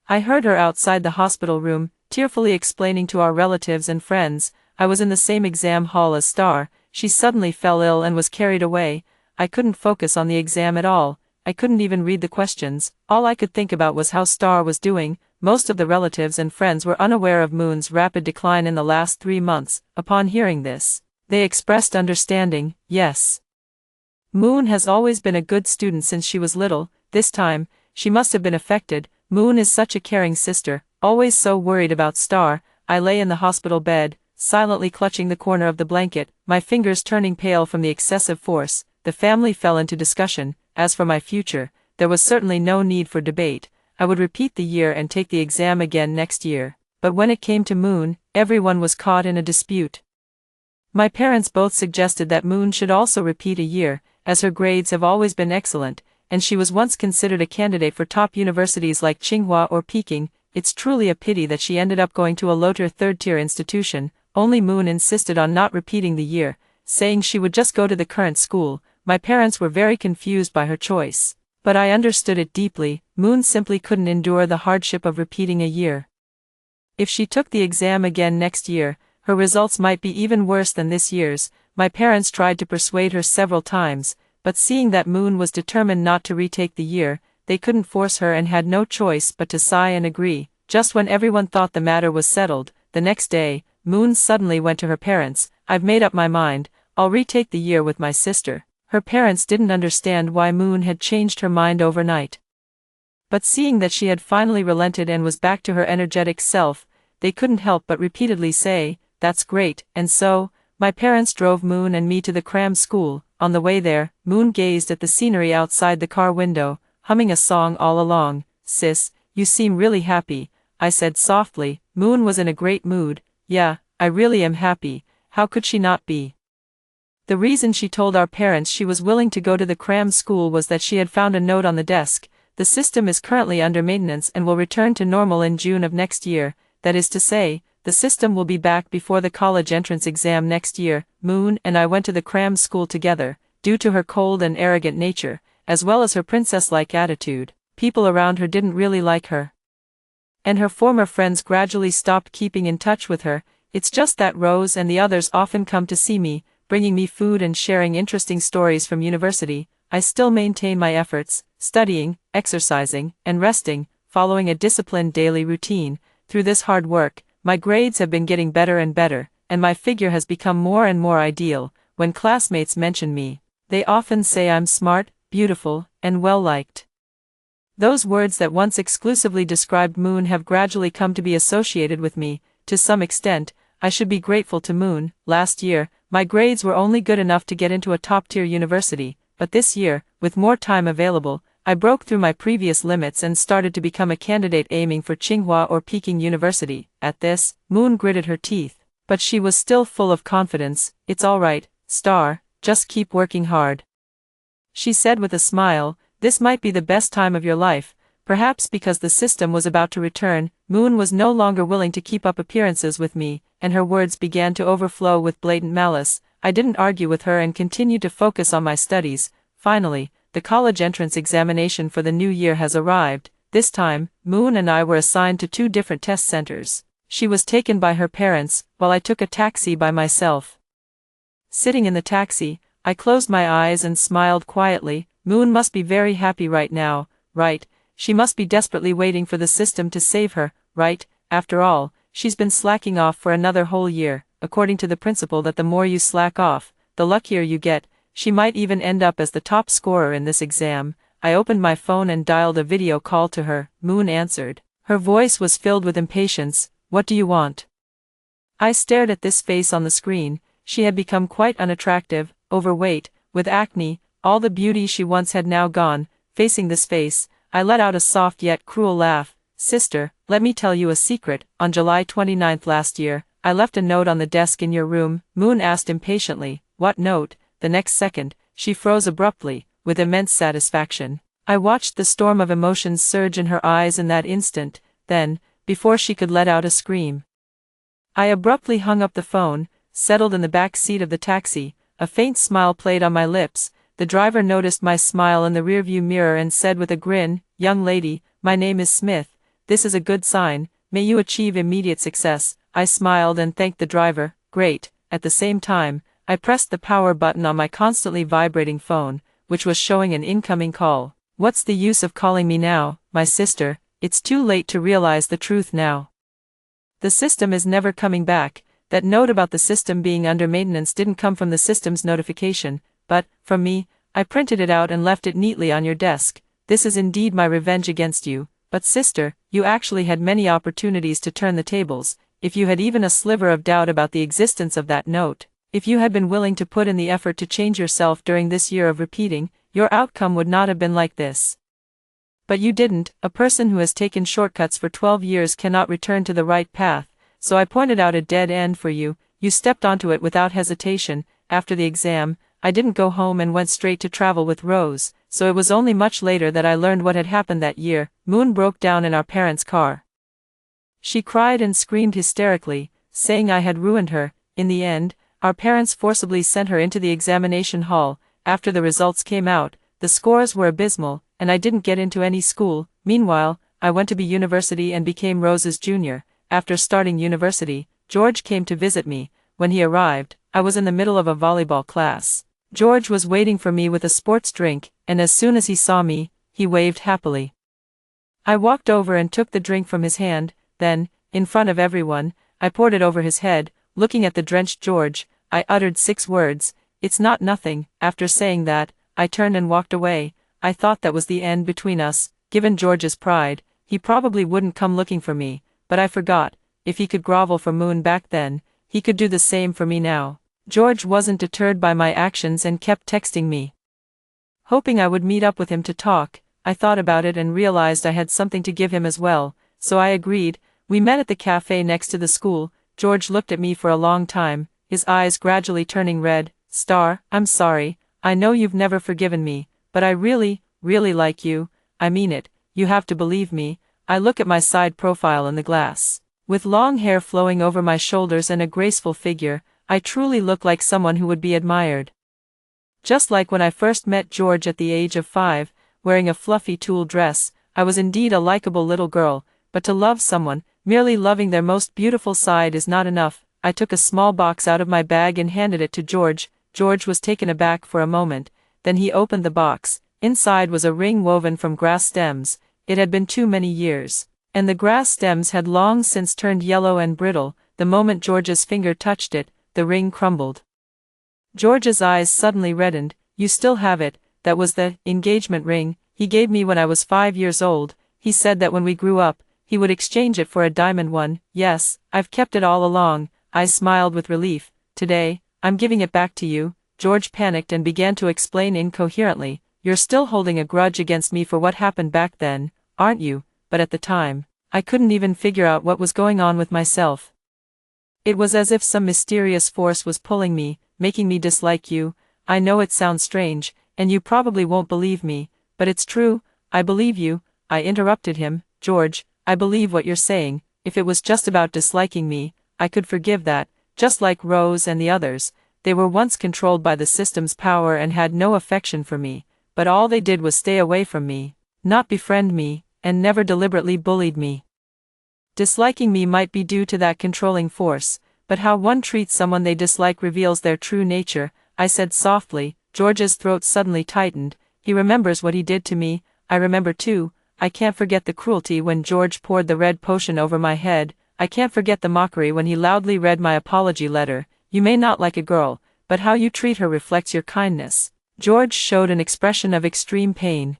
I heard her outside the hospital room, tearfully explaining to our relatives and friends. I was in the same exam hall as Star. She suddenly fell ill and was carried away. I couldn't focus on the exam at all. I couldn't even read the questions. All I could think about was how Star was doing. Most of the relatives and friends were unaware of Moon's rapid decline in the last 3 months. Upon hearing this, they expressed understanding. Yes, Moon has always been a good student since she was little. This time, she must have been affected. Moon is such a caring sister, always so worried about Star. I lay in the hospital bed, silently clutching the corner of the blanket, my fingers turning pale from the excessive force. The family fell into discussion. As for my future, there was certainly no need for debate. I would repeat the year and take the exam again next year. But when it came to Moon, everyone was caught in a dispute. My parents both suggested that Moon should also repeat a year, as her grades have always been excellent, and she was once considered a candidate for top universities like Tsinghua or Peking. It's truly a pity that she ended up going to a low-tier third-tier institution. Only Moon insisted on not repeating the year, saying she would just go to the current school. My parents were very confused by her choice, but I understood it deeply. Moon simply couldn't endure the hardship of repeating a year. If she took the exam again next year, her results might be even worse than this year's. My parents tried to persuade her several times, but seeing that Moon was determined not to retake the year, they couldn't force her and had no choice but to sigh and agree. Just when everyone thought the matter was settled, the next day, Moon suddenly went to her parents. "I've made up my mind, I'll retake the year with my sister." Her parents didn't understand why Moon had changed her mind overnight. But seeing that she had finally relented and was back to her energetic self, they couldn't help but repeatedly say, "That's great." And so, my parents drove Moon and me to the cram school. On the way there, Moon gazed at the scenery outside the car window, humming a song all along. "Sis, you seem really happy," I said softly. Moon was in a great mood. "Yeah, I really am happy, how could she not be?" The reason she told our parents she was willing to go to the cram school was that she had found a note on the desk. "The system is currently under maintenance and will return to normal in June of next year. That is to say, the system will be back before the college entrance exam next year." Moon and I went to the cram school together. Due to her cold and arrogant nature, as well as her princess-like attitude, people around her didn't really like her. And her former friends gradually stopped keeping in touch with her. It's just that Rose and the others often come to see me, bringing me food and sharing interesting stories from university. I still maintain my efforts, studying, exercising, and resting, following a disciplined daily routine. Through this hard work, my grades have been getting better and better, and my figure has become more and more ideal. When classmates mention me, they often say I'm smart, beautiful, and well-liked. Those words that once exclusively described Moon have gradually come to be associated with me. To some extent, I should be grateful to Moon. Last year, my grades were only good enough to get into a top-tier university, but this year, with more time available, I broke through my previous limits and started to become a candidate aiming for Tsinghua or Peking University. At this, Moon gritted her teeth, but she was still full of confidence. "It's all right, Star, just keep working hard," she said with a smile. "This might be the best time of your life." Perhaps because the system was about to return, Moon was no longer willing to keep up appearances with me, and her words began to overflow with blatant malice. I didn't argue with her and continued to focus on my studies. Finally, the college entrance examination for the new year has arrived. This time, Moon and I were assigned to 2 different test centers. She was taken by her parents, while I took a taxi by myself. Sitting in the taxi, I closed my eyes and smiled quietly. Moon must be very happy right now, right? She must be desperately waiting for the system to save her, right? After all, she's been slacking off for another whole year, according to the principle that the more you slack off, the luckier you get. She might even end up as the top scorer in this exam. I opened my phone and dialed a video call to her. Moon answered. Her voice was filled with impatience. "What do you want?" I stared at this face on the screen. She had become quite unattractive, overweight, with acne. All the beauty she once had now gone. Facing this face, I let out a soft yet cruel laugh. "Sister, let me tell you a secret. On July 29th last year, I left a note on the desk in your room." Moon asked impatiently. "What note?" The next second, she froze abruptly, with immense satisfaction. I watched the storm of emotions surge in her eyes in that instant. Then, before she could let out a scream, I abruptly hung up the phone, settled in the back seat of the taxi. A faint smile played on my lips. The driver noticed my smile in the rearview mirror and said with a grin, "Young lady, my name is Smith. This is a good sign. May you achieve immediate success." I smiled and thanked the driver. "Great." At the same time, I pressed the power button on my constantly vibrating phone, which was showing an incoming call. "What's the use of calling me now, my sister? It's too late to realize the truth now. The system is never coming back." That note about the system being under maintenance didn't come from the system's notification, but, from me. I printed it out and left it neatly on your desk. "This is indeed my revenge against you. But sister, you actually had many opportunities to turn the tables. If you had even a sliver of doubt about the existence of that note, if you had been willing to put in the effort to change yourself during this year of repeating, your outcome would not have been like this. But you didn't. A person who has taken shortcuts for 12 years cannot return to the right path. So I pointed out a dead end for you. You stepped onto it without hesitation. After the exam, I didn't go home and went straight to travel with Rose, so it was only much later that I learned what had happened that year. Moon broke down in our parents' car. She cried and screamed hysterically, saying I had ruined her. In the end, our parents forcibly sent her into the examination hall. After the results came out, the scores were abysmal, and I didn't get into any school. Meanwhile, I went to be university and became Rose's junior. After starting university, George came to visit me. when he arrived, I was in the middle of a volleyball class. George was waiting for me with a sports drink, and as soon as he saw me, he waved happily. I walked over and took the drink from his hand, then, in front of everyone, I poured it over his head. Looking at the drenched George, I uttered 6 words, "It's not nothing." After saying that, I turned and walked away. I thought that was the end between us. Given George's pride, he probably wouldn't come looking for me, but I forgot, if he could grovel for Moon back then, he could do the same for me now. George wasn't deterred by my actions and kept texting me. Hoping I would meet up with him to talk, I thought about it and realized I had something to give him as well, so I agreed. We met at the cafe next to the school. George looked at me for a long time, his eyes gradually turning red. "Star, I'm sorry, I know you've never forgiven me, but I really, really like you. I mean it, you have to believe me." I look at my side profile in the glass. With long hair flowing over my shoulders and a graceful figure, I truly look like someone who would be admired. Just like when I first met George at the age of 5, wearing a fluffy tulle dress, I was indeed a likable little girl, but to love someone, merely loving their most beautiful side is not enough. I took a small box out of my bag and handed it to George. George was taken aback for a moment, then he opened the box. Inside was a ring woven from grass stems. It had been too many years, and the grass stems had long since turned yellow and brittle. The moment George's finger touched it, the ring crumbled. George's eyes suddenly reddened. "You still have it?" "That was the engagement ring he gave me when I was 5 years old. He said that when we grew up, he would exchange it for a diamond one." "Yes, I've kept it all along." I smiled with relief. "Today, I'm giving it back to you." George panicked and began to explain incoherently. "You're still holding a grudge against me for what happened back then, aren't you?" But at the time, I couldn't even figure out what was going on with myself. It was as if some mysterious force was pulling me, making me dislike you. I know it sounds strange, and you probably won't believe me, but it's true. I believe you. I interrupted him. "George, I believe what you're saying. If it was just about disliking me, I could forgive that. Just like Rose and the others, they were once controlled by the system's power and had no affection for me, but all they did was stay away from me, not befriend me, and never deliberately bullied me. Disliking me might be due to that controlling force, but how one treats someone they dislike reveals their true nature," I said softly. George's throat suddenly tightened. "He remembers what he did to me. I remember too. I can't forget the cruelty when George poured the red potion over my head. I can't forget the mockery when he loudly read my apology letter. You may not like a girl, but how you treat her reflects your kindness." George showed an expression of extreme pain.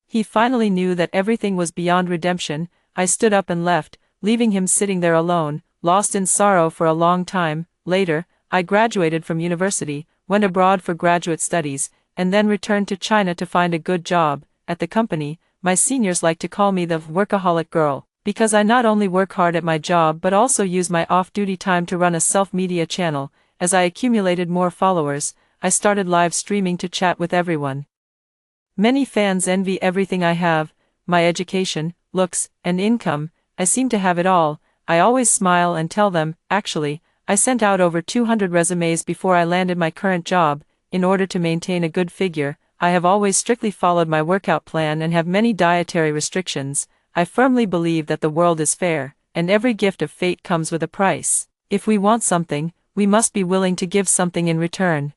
He finally knew that everything was beyond redemption. I stood up and left, leaving him sitting there alone, lost in sorrow for a long time. Later, I graduated from university, went abroad for graduate studies, and then returned to China to find a good job. At the company, my seniors like to call me the workaholic girl, because I not only work hard at my job but also use my off-duty time to run a self-media channel. As I accumulated more followers, I started live streaming to chat with everyone. Many fans envy everything I have, my education, looks, and income. I seem to have it all. I always smile and tell them. Actually, I sent out over 200 resumes before I landed my current job. In order to maintain a good figure, I have always strictly followed my workout plan and have many dietary restrictions. I firmly believe that the world is fair, and every gift of fate comes with a price. If we want something, we must be willing to give something in return.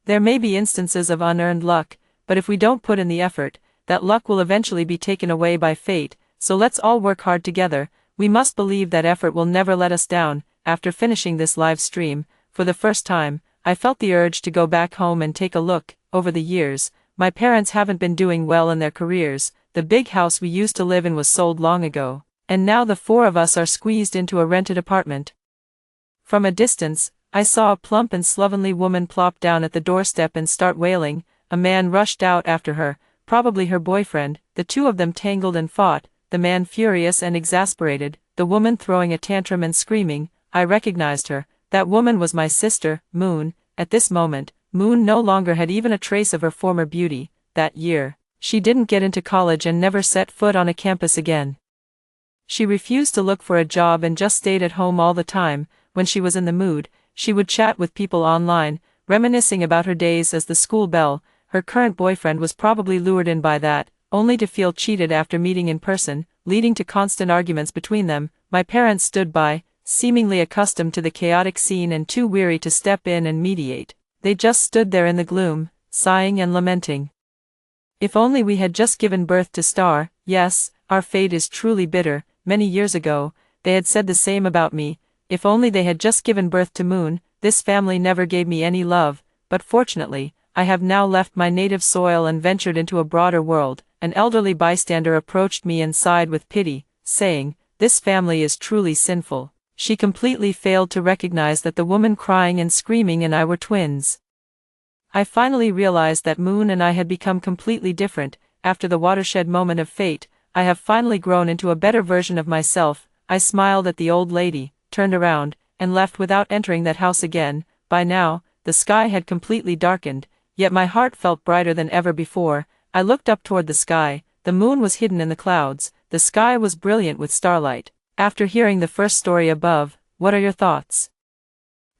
There may be instances of unearned luck, but if we don't put in the effort, that luck will eventually be taken away by fate. So let's all work hard together. We must believe that effort will never let us down. After finishing this live stream, for the first time, I felt the urge to go back home and take a look. Over the years, my parents haven't been doing well in their careers. The big house we used to live in was sold long ago, and now the 4 of us are squeezed into a rented apartment. From a distance, I saw a plump and slovenly woman plop down at the doorstep and start wailing. A man rushed out after her, probably her boyfriend. The two of them tangled and fought, the man furious and exasperated, the woman throwing a tantrum and screaming. I recognized her. That woman was my sister, Moon. At this moment, Moon no longer had even a trace of her former beauty. That year, she didn't get into college and never set foot on a campus again. She refused to look for a job and just stayed at home all the time. When she was in the mood, she would chat with people online, reminiscing about her days as the school belle. Her current boyfriend was probably lured in by that, only to feel cheated after meeting in person, leading to constant arguments between them. My parents stood by, seemingly accustomed to the chaotic scene and too weary to step in and mediate. They just stood there in the gloom, sighing and lamenting. If only we had just given birth to Star. Yes, our fate is truly bitter. Many years ago, they had said the same about me. If only they had just given birth to Moon. This family never gave me any love, but fortunately, I have now left my native soil and ventured into a broader world. An elderly bystander approached me and sighed with pity, saying, "This family is truly sinful." She completely failed to recognize that the woman crying and screaming and I were twins. I finally realized that Moon and I had become completely different. After the watershed moment of fate, I have finally grown into a better version of myself. I smiled at the old lady, turned around, and left without entering that house again. By now, the sky had completely darkened, yet my heart felt brighter than ever before. I looked up toward the sky. The moon was hidden in the clouds. The sky was brilliant with starlight. After hearing the first story above, what are your thoughts?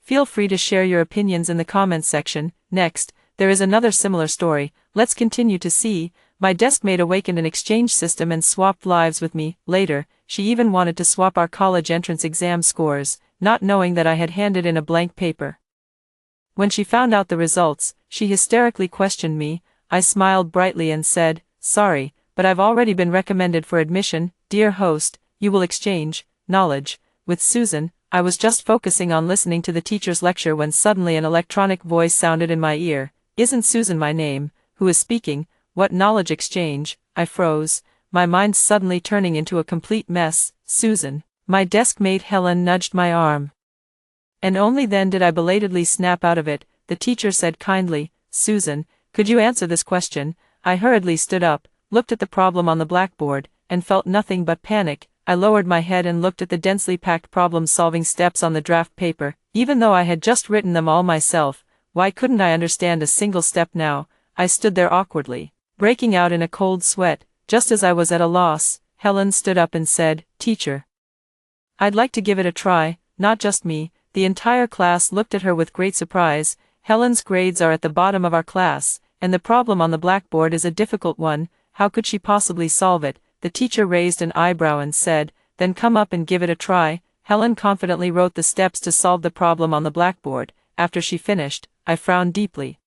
Feel free to share your opinions in the comments section. Next, there is another similar story. Let's continue to see. My deskmate awakened an exchange system and swapped lives with me. Later, she even wanted to swap our college entrance exam scores, not knowing that I had handed in a blank paper. When she found out the results, she hysterically questioned me. I smiled brightly and said, "Sorry, but I've already been recommended for admission. Dear host, you will exchange knowledge with Susan." I was just focusing on listening to the teacher's lecture when suddenly an electronic voice sounded in my ear. "Isn't Susan my name? Who is speaking? What knowledge exchange?" I froze, my mind suddenly turning into a complete mess. "Susan." My deskmate Helen nudged my arm. And only then did I belatedly snap out of it. The teacher said kindly, "Susan, could you answer this question?" I hurriedly stood up, looked at the problem on the blackboard, and felt nothing but panic. I lowered my head and looked at the densely packed problem-solving steps on the draft paper. Even though I had just written them all myself, why couldn't I understand a single step now? I stood there awkwardly, breaking out in a cold sweat. Just as I was at a loss, Helen stood up and said, "Teacher, I'd like to give it a try." Not just me, the entire class looked at her with great surprise. Helen's grades are at the bottom of our class, and the problem on the blackboard is a difficult one. How could she possibly solve it? The teacher raised an eyebrow and said, "Then come up and give it a try." Helen confidently wrote the steps to solve the problem on the blackboard. After she finished, I frowned deeply.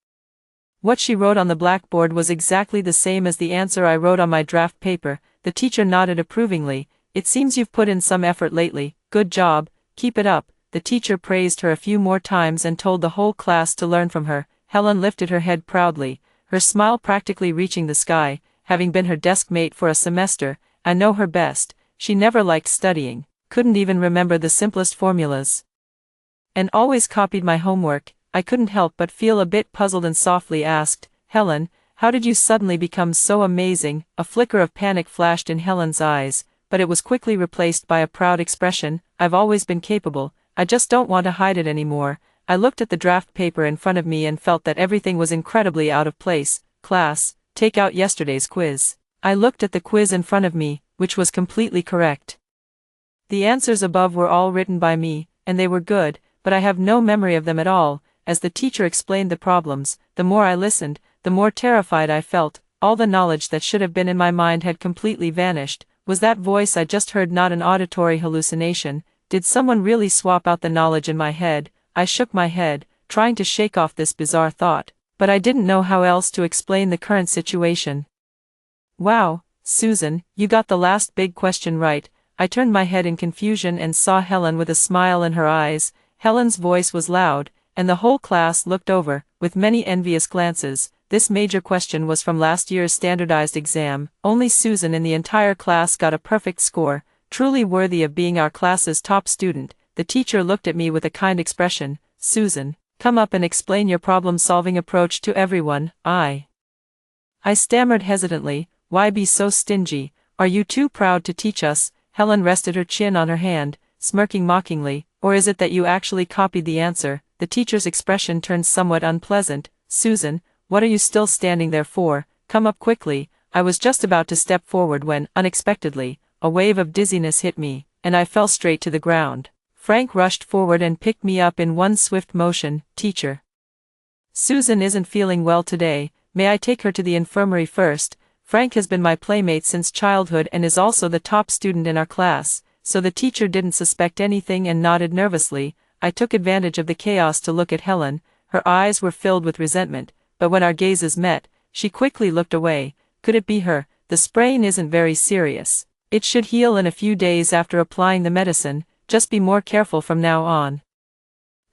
What she wrote on the blackboard was exactly the same as the answer I wrote on my draft paper. The teacher nodded approvingly. "It seems you've put in some effort lately. Good job, keep it up." The teacher praised her a few more times and told the whole class to learn from her. Helen lifted her head proudly, her smile practically reaching the sky. Having been her deskmate for a semester, I know her best. She never liked studying, couldn't even remember the simplest formulas, and always copied my homework. I couldn't help but feel a bit puzzled and softly asked, "Helen, how did you suddenly become so amazing?" A flicker of panic flashed in Helen's eyes, but it was quickly replaced by a proud expression. "I've always been capable, I just don't want to hide it anymore." I looked at the draft paper in front of me and felt that everything was incredibly out of place. "Class, take out yesterday's quiz." I looked at the quiz in front of me, which was completely correct. The answers above were all written by me, and they were good, but I have no memory of them at all. As the teacher explained the problems, the more I listened, the more terrified I felt. All the knowledge that should have been in my mind had completely vanished. Was that voice I just heard not an auditory hallucination? Did someone really swap out the knowledge in my head? I shook my head, trying to shake off this bizarre thought, but I didn't know how else to explain the current situation. "Wow, Susan, you got the last big question right." I turned my head in confusion and saw Helen with a smile in her eyes. Helen's voice was loud, and the whole class looked over, with many envious glances. This major question was from last year's standardized exam. Only Susan in the entire class got a perfect score, truly worthy of being our class's top student. The teacher looked at me with a kind expression. "Susan, come up and explain your problem-solving approach to everyone." I stammered hesitantly. "Why be so stingy? Are you too proud to teach us?" Helen rested her chin on her hand, smirking mockingly. "Or is it that you actually copied the answer?" The teacher's expression turned somewhat unpleasant. "Susan, what are you still standing there for? Come up quickly." I was just about to step forward when, unexpectedly, a wave of dizziness hit me, and I fell straight to the ground. Frank rushed forward and picked me up in one swift motion. "Teacher, Susan isn't feeling well today. May I take her to the infirmary first?" Frank has been my playmate since childhood and is also the top student in our class. so the teacher didn't suspect anything and nodded nervously. I took advantage of the chaos to look at Helen. Her eyes were filled with resentment, but when our gazes met, she quickly looked away. Could it be her? The sprain isn't very serious. It should heal in a few days after applying the medicine, just be more careful from now on.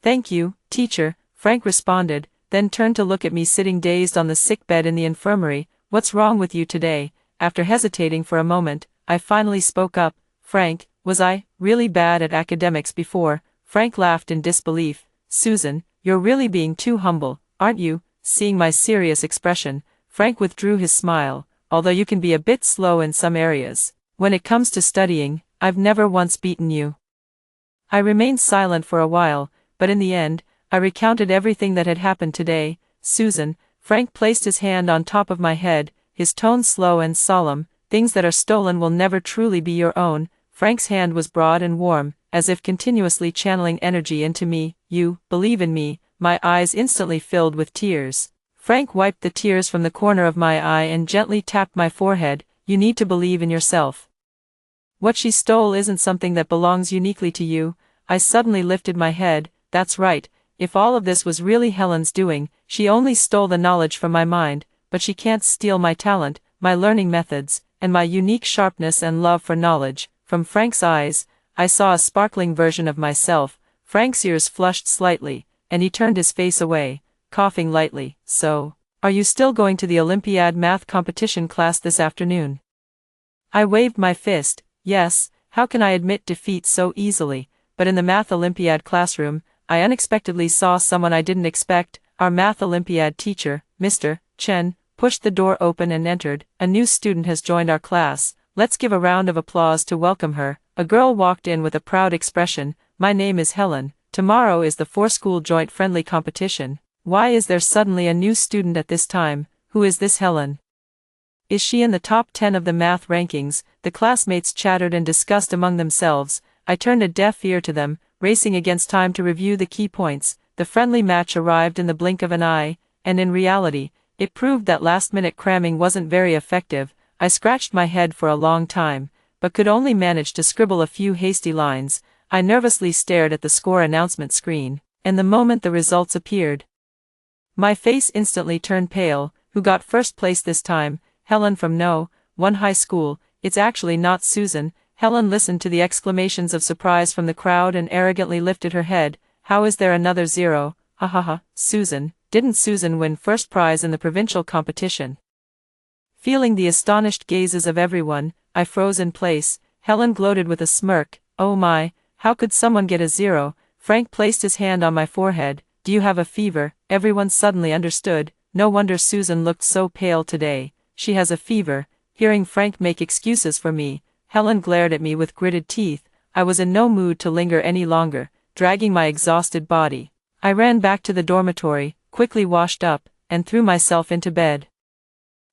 Thank you, teacher, Frank responded, then turned to look at me sitting dazed on the sick bed in the infirmary. What's wrong with you today? After hesitating for a moment, I finally spoke up. Frank, was I really bad at academics before? Frank laughed in disbelief. Susan, you're really being too humble, aren't you? Seeing my serious expression, Frank withdrew his smile. Although you can be a bit slow in some areas, when it comes to studying, I've never once beaten you. I remained silent for a while, but in the end, I recounted everything that had happened today. Susan, Frank placed his hand on top of my head, his tone slow and solemn. Things that are stolen will never truly be your own. Frank's hand was broad and warm, as if continuously channeling energy into me. You believe in me. My eyes instantly filled with tears. Frank wiped the tears from the corner of my eye and gently tapped my forehead. You need to believe in yourself. What she stole isn't something that belongs uniquely to you. I suddenly lifted my head. That's right. If all of this was really Helen's doing, she only stole the knowledge from my mind, but she can't steal my talent, my learning methods, and my unique sharpness and love for knowledge. From Frank's eyes, I saw a sparkling version of myself. Frank's ears flushed slightly, and he turned his face away, coughing lightly. So, are you still going to the Olympiad math competition class this afternoon? I waved my fist. Yes, how can I admit defeat so easily? But in the math Olympiad classroom, I unexpectedly saw someone I didn't expect. Our math Olympiad teacher, Mr. Chen, pushed the door open and entered. A new student has joined our class. Let's give a round of applause to welcome her. A girl walked in with a proud expression. My name is Helen. Tomorrow is the four-school joint friendly competition. Why is there suddenly a new student at this time? Who is this Helen? Is she in the top 10 of the math rankings? The classmates chattered and discussed among themselves. I turned a deaf ear to them, racing against time to review the key points. The friendly match arrived in the blink of an eye, and in reality, it proved that last-minute cramming wasn't very effective. I scratched my head for a long time, but could only manage to scribble a few hasty lines. I nervously stared at the score announcement screen, and the moment the results appeared, my face instantly turned pale. Who got first place this time? Helen from No. 1 High School. It's actually not Susan. Helen listened to the exclamations of surprise from the crowd and arrogantly lifted her head. How is there another zero? Ha ha ha. Susan. Didn't Susan win first prize in the provincial competition? Feeling the astonished gazes of everyone, I froze in place. Helen gloated with a smirk. Oh my, how could someone get a zero? Frank placed his hand on my forehead. Do you have a fever? Everyone suddenly understood. No wonder Susan looked so pale today. She has a fever. Hearing Frank make excuses for me, Helen glared at me with gritted teeth. I was in no mood to linger any longer. Dragging my exhausted body, I ran back to the dormitory, quickly washed up, and threw myself into bed.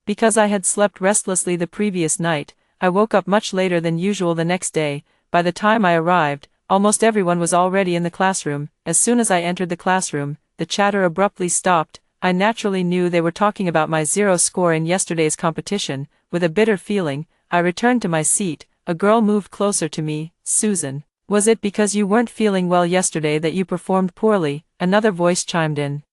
Because I had slept restlessly the previous night, I woke up much later than usual the next day. By the time I arrived, almost everyone was already in the classroom. As soon as I entered the classroom, the chatter abruptly stopped. I naturally knew they were talking about my zero score in yesterday's competition. With a bitter feeling, I returned to my seat. A girl moved closer to me. Susan, was it because you weren't feeling well yesterday that you performed poorly? Another voice chimed in.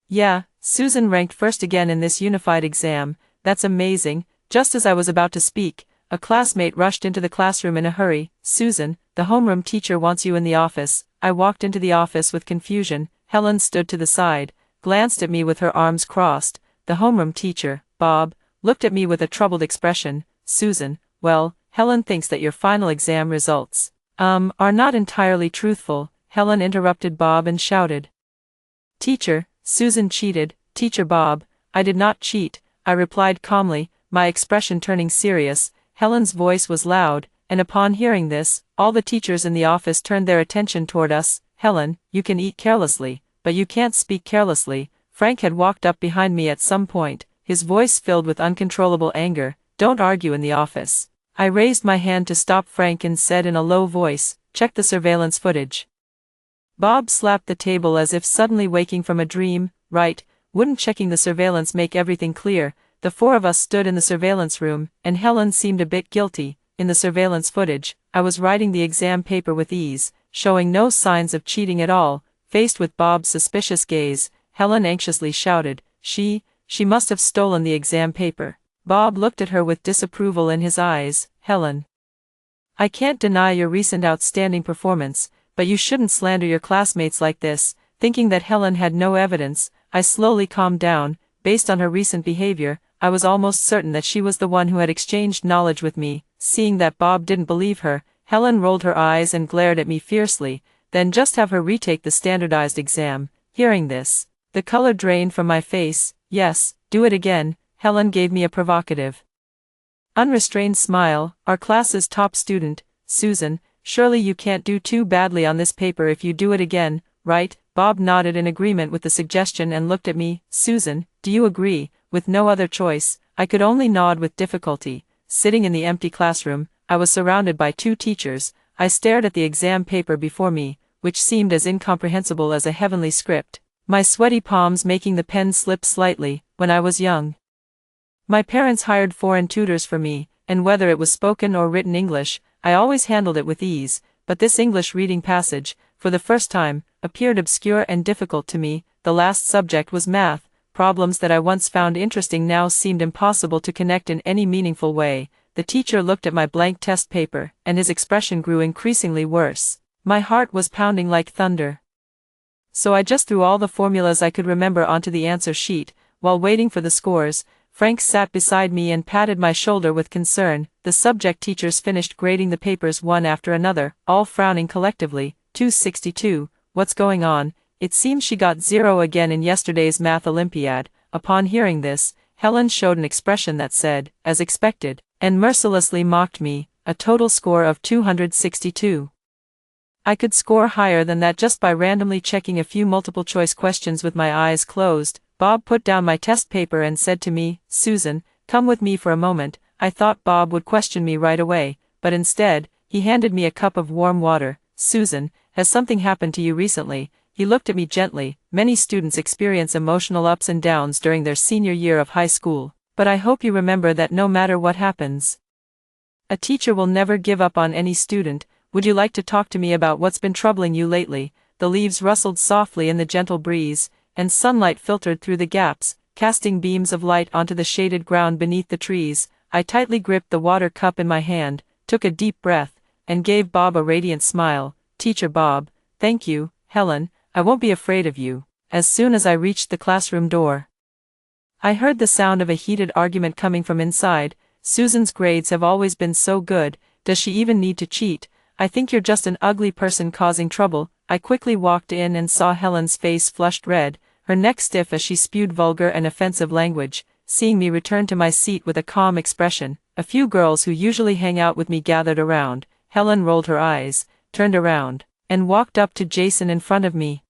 Yeah, Susan ranked first again in this unified exam. That's amazing. Just as I was about to speak, a classmate rushed into the classroom in a hurry. Susan, the homeroom teacher wants you in the office. I walked into the office with confusion. Helen stood to the side, glanced at me with her arms crossed. The homeroom teacher, Bob, looked at me with a troubled expression. Susan, well, Helen thinks that your final exam results, are not entirely truthful. Helen interrupted Bob and shouted. Teacher, Susan cheated. Teacher Bob, I did not cheat, I replied calmly, my expression turning serious. Helen's voice was loud, and upon hearing this, all the teachers in the office turned their attention toward us. Helen, you can eat carelessly, but you can't speak carelessly. Frank had walked up behind me at some point, his voice filled with uncontrollable anger. Don't argue in the office. I raised my hand to stop Frank and said in a low voice, check the surveillance footage. Bob slapped the table as if suddenly waking from a dream. Right, wouldn't checking the surveillance make everything clear? The four of us stood in the surveillance room, and Helen seemed a bit guilty. in the surveillance footage, I was writing the exam paper with ease, showing no signs of cheating at all. Faced with Bob's suspicious gaze, Helen anxiously shouted, She must have stolen the exam paper." Bob looked at her with disapproval in his eyes. "Helen, I can't deny your recent outstanding performance, but you shouldn't slander your classmates like this." Thinking that Helen had no evidence, I slowly calmed down. Based on her recent behavior, I was almost certain that she was the one who had exchanged knowledge with me. Seeing that Bob didn't believe her, Helen rolled her eyes and glared at me fiercely, "Then just have her retake the standardized exam." Hearing this, the color drained from my face. "Yes, do it again." Helen gave me a provocative, unrestrained smile. "Our class's top student, Susan, surely you can't do too badly on this paper if you do it again, right?" Bob nodded in agreement with the suggestion and looked at me. "Susan, do you agree?" With no other choice, I could only nod with difficulty. Sitting in the empty classroom, I was surrounded by 2 teachers. I stared at the exam paper before me, which seemed as incomprehensible as a heavenly script, my sweaty palms making the pen slip slightly. When I was young, my parents hired foreign tutors for me, and whether it was spoken or written English, I always handled it with ease. But this English reading passage, for the first time, appeared obscure and difficult to me. The last subject was math. Problems that I once found interesting now seemed impossible to connect in any meaningful way. The teacher looked at my blank test paper, and his expression grew increasingly worse. My heart was pounding like thunder. So I just threw all the formulas I could remember onto the answer sheet. While waiting for the scores, Frank sat beside me and patted my shoulder with concern. The subject teachers finished grading the papers one after another, all frowning collectively. 262, what's going on? It seems she got 0 again in yesterday's math Olympiad. Upon hearing this, Helen showed an expression that said, as expected, and mercilessly mocked me, a total score of 262. I could score higher than that just by randomly checking a few multiple-choice questions with my eyes closed. Bob put down my test paper and said to me, "Susan, come with me for a moment." I thought Bob would question me right away, but instead, he handed me a cup of warm water. "Susan, has something happened to you recently?" He looked at me gently. Many students experience emotional ups and downs during their senior year of high school, but I hope you remember that no matter what happens, a teacher will never give up on any student. Would you like to talk to me about what's been troubling you lately? The leaves rustled softly in the gentle breeze, and sunlight filtered through the gaps, casting beams of light onto the shaded ground beneath the trees. I tightly gripped the water cup in my hand, took a deep breath, and gave Bob a radiant smile. "Teacher Bob, thank you, Helen, I won't be afraid of you." As soon as I reached the classroom door, I heard the sound of a heated argument coming from inside. "Susan's grades have always been so good, does she even need to cheat? I think you're just an ugly person causing trouble." I quickly walked in and saw Helen's face flushed red, her neck stiff as she spewed vulgar and offensive language. Seeing me return to my seat with a calm expression, a few girls who usually hang out with me gathered around. Helen rolled her eyes, turned around, and walked up to Jason in front of me,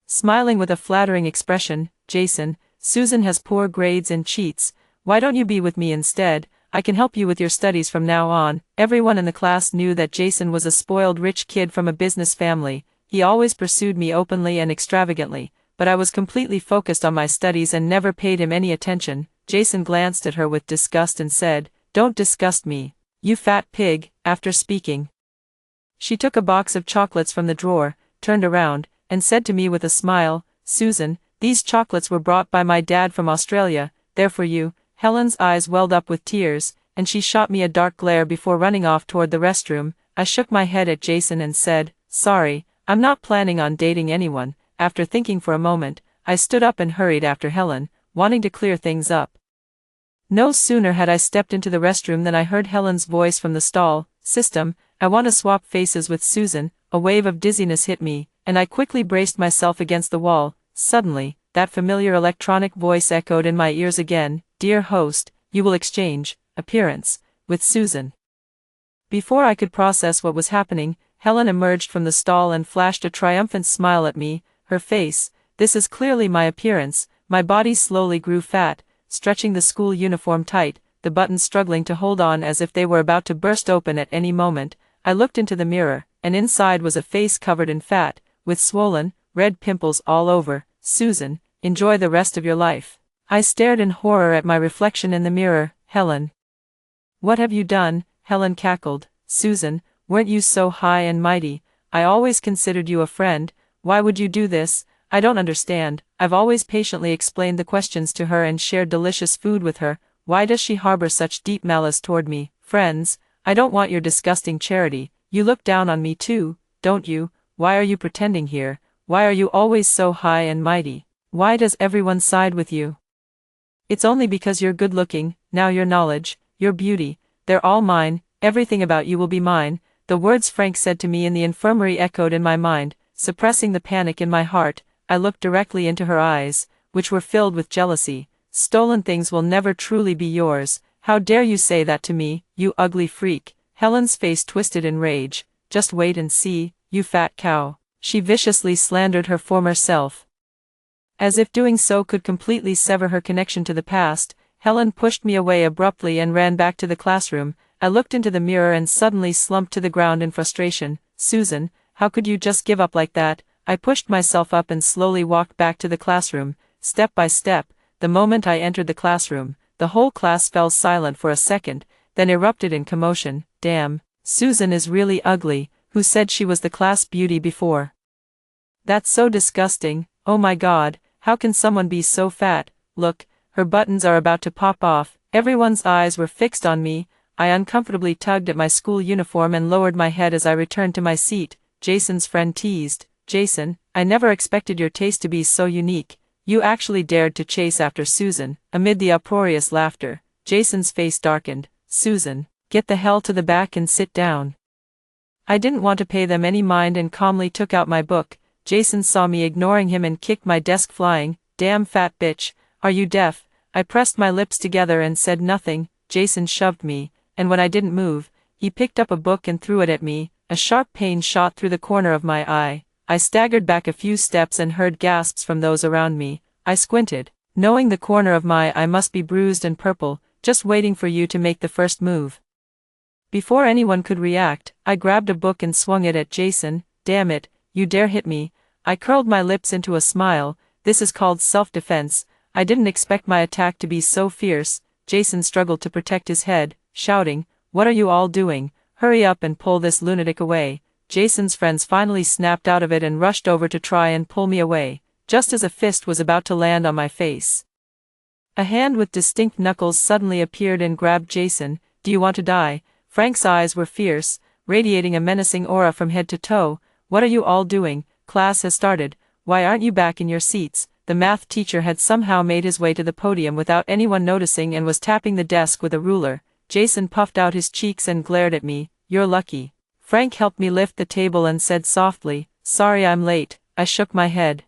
smiling with a flattering expression. "Jason, Susan has poor grades and cheats. Why don't you be with me instead? I can help you with your studies from now on." Everyone in the class knew that Jason was a spoiled rich kid from a business family. He always pursued me openly and extravagantly, but I was completely focused on my studies and never paid him any attention. Jason glanced at her with disgust and said, "Don't disgust me, you fat pig." After speaking, she took a box of chocolates from the drawer, turned around, and said to me with a smile, "Susan, these chocolates were brought by my dad from Australia. They're for you." Helen's eyes welled up with tears, and she shot me a dark glare before running off toward the restroom. I shook my head at Jason and said, "Sorry, I'm not planning on dating anyone." After thinking for a moment, I stood up and hurried after Helen, wanting to clear things up. No sooner had I stepped into the restroom than I heard Helen's voice from the stall. "System, I want to swap faces with Susan." A wave of dizziness hit me, and I quickly braced myself against the wall. Suddenly, that familiar electronic voice echoed in my ears again. "Dear host, you will exchange appearance with Susan." Before I could process what was happening, Helen emerged from the stall and flashed a triumphant smile at me. Her face, "This is clearly my appearance." My body slowly grew fat, stretching the school uniform tight, the buttons struggling to hold on as if they were about to burst open at any moment. I looked into the mirror, and inside was a face covered in fat, with swollen, red pimples all over. "Susan, enjoy the rest of your life." I stared in horror at my reflection in the mirror. "Helen, what have you done?" Helen cackled. Susan, weren't you so high and mighty? I always considered you a friend. Why would you do this? I don't understand. I've always patiently explained the questions to her and shared delicious food with her. Why does she harbor such deep malice toward me? Friends, I don't want your disgusting charity. You look down on me too, don't you? Why are you pretending here? Why are you always so high and mighty? Why does everyone side with you? It's only because you're good-looking. Now your knowledge, your beauty, they're all mine. Everything about you will be mine. The words Frank said to me in the infirmary echoed in my mind, suppressing the panic in my heart. I looked directly into her eyes, which were filled with jealousy. Stolen things will never truly be yours. How dare you say that to me, you ugly freak? Helen's face twisted in rage. Just wait and see, you fat cow. She viciously slandered her former self. As if doing so could completely sever her connection to the past, Helen pushed me away abruptly and ran back to the classroom. I looked into the mirror and suddenly slumped to the ground in frustration. Susan, how could you just give up like that? I pushed myself up and slowly walked back to the classroom, step by step. The moment I entered the classroom, the whole class fell silent for a second, then erupted in commotion. Damn, Susan is really ugly. Who said she was the class beauty before? That's so disgusting. Oh my God, how can someone be so fat? Look, her buttons are about to pop off. Everyone's eyes were fixed on me. I uncomfortably tugged at my school uniform and lowered my head as I returned to my seat. Jason's friend teased. Jason, I never expected your taste to be so unique. You actually dared to chase after Susan. Amid the uproarious laughter, Jason's face darkened. Susan, get the hell to the back and sit down. I didn't want to pay them any mind and calmly took out my book. Jason saw me ignoring him and kicked my desk flying. Damn fat bitch, are you deaf? I pressed my lips together and said nothing. Jason shoved me, and when I didn't move, he picked up a book and threw it at me. A sharp pain shot through the corner of my eye. I staggered back a few steps and heard gasps from those around me. I squinted, knowing the corner of my eye must be bruised and purple, just waiting for you to make the first move. Before anyone could react, I grabbed a book and swung it at Jason. Damn it, you dare hit me. I curled my lips into a smile. This is called self-defense. I didn't expect my attack to be so fierce. Jason struggled to protect his head, shouting, "What are you all doing? Hurry up and pull this lunatic away." Jason's friends finally snapped out of it and rushed over to try and pull me away, just as a fist was about to land on my face. A hand with distinct knuckles suddenly appeared and grabbed Jason. Do you want to die? Frank's eyes were fierce, radiating a menacing aura from head to toe. What are you all doing? Class has started. Why aren't you back in your seats? The math teacher had somehow made his way to the podium without anyone noticing and was tapping the desk with a ruler. Jason puffed out his cheeks and glared at me. You're lucky. Frank helped me lift the table and said softly, "Sorry I'm late." I shook my head,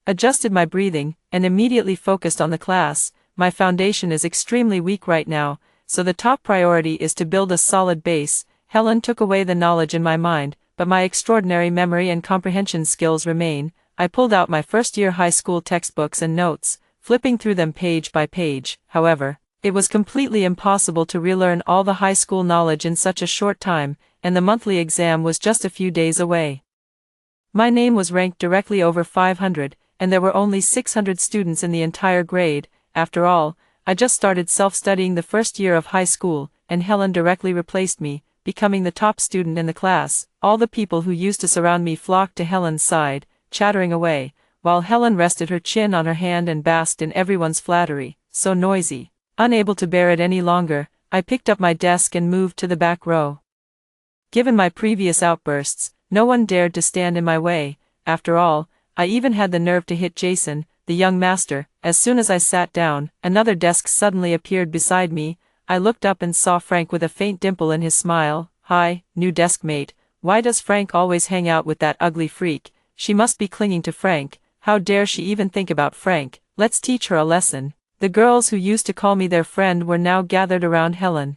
adjusted my breathing, and immediately focused on the class. My foundation is extremely weak right now, so the top priority is to build a solid base. Helen took away the knowledge in my mind, but my extraordinary memory and comprehension skills remain. I pulled out my first-year high school textbooks and notes, flipping through them page by page. However, it was completely impossible to relearn all the high school knowledge in such a short time, and the monthly exam was just a few days away. My name was ranked directly over 500, and there were only 600 students in the entire grade. After all, I just started self-studying the first year of high school, and Helen directly replaced me, becoming the top student in the class. All the people who used to surround me flocked to Helen's side, chattering away, while Helen rested her chin on her hand and basked in everyone's flattery. So noisy. Unable to bear it any longer, I picked up my desk and moved to the back row. Given my previous outbursts, no one dared to stand in my way. After all, I even had the nerve to hit Jason, the young master. As soon as I sat down, another desk suddenly appeared beside me. I looked up and saw Frank with a faint dimple in his smile. "Hi, new desk mate. Why does Frank always hang out with that ugly freak? She must be clinging to Frank. How dare she even think about Frank? Let's teach her a lesson." The girls who used to call me their friend were now gathered around Helen,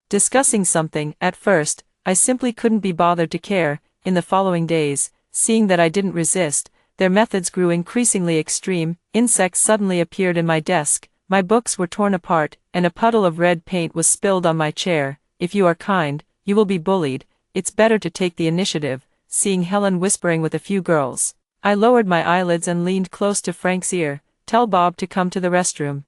discussing something. At first, I simply couldn't be bothered to care. In the following days, seeing that I didn't resist, their methods grew increasingly extreme. Insects suddenly appeared in my desk, my books were torn apart, and a puddle of red paint was spilled on my chair. "If you are kind, you will be bullied. It's better to take the initiative." Seeing Helen whispering with a few girls, I lowered my eyelids and leaned close to Frank's ear. "Tell Bob to come to the restroom."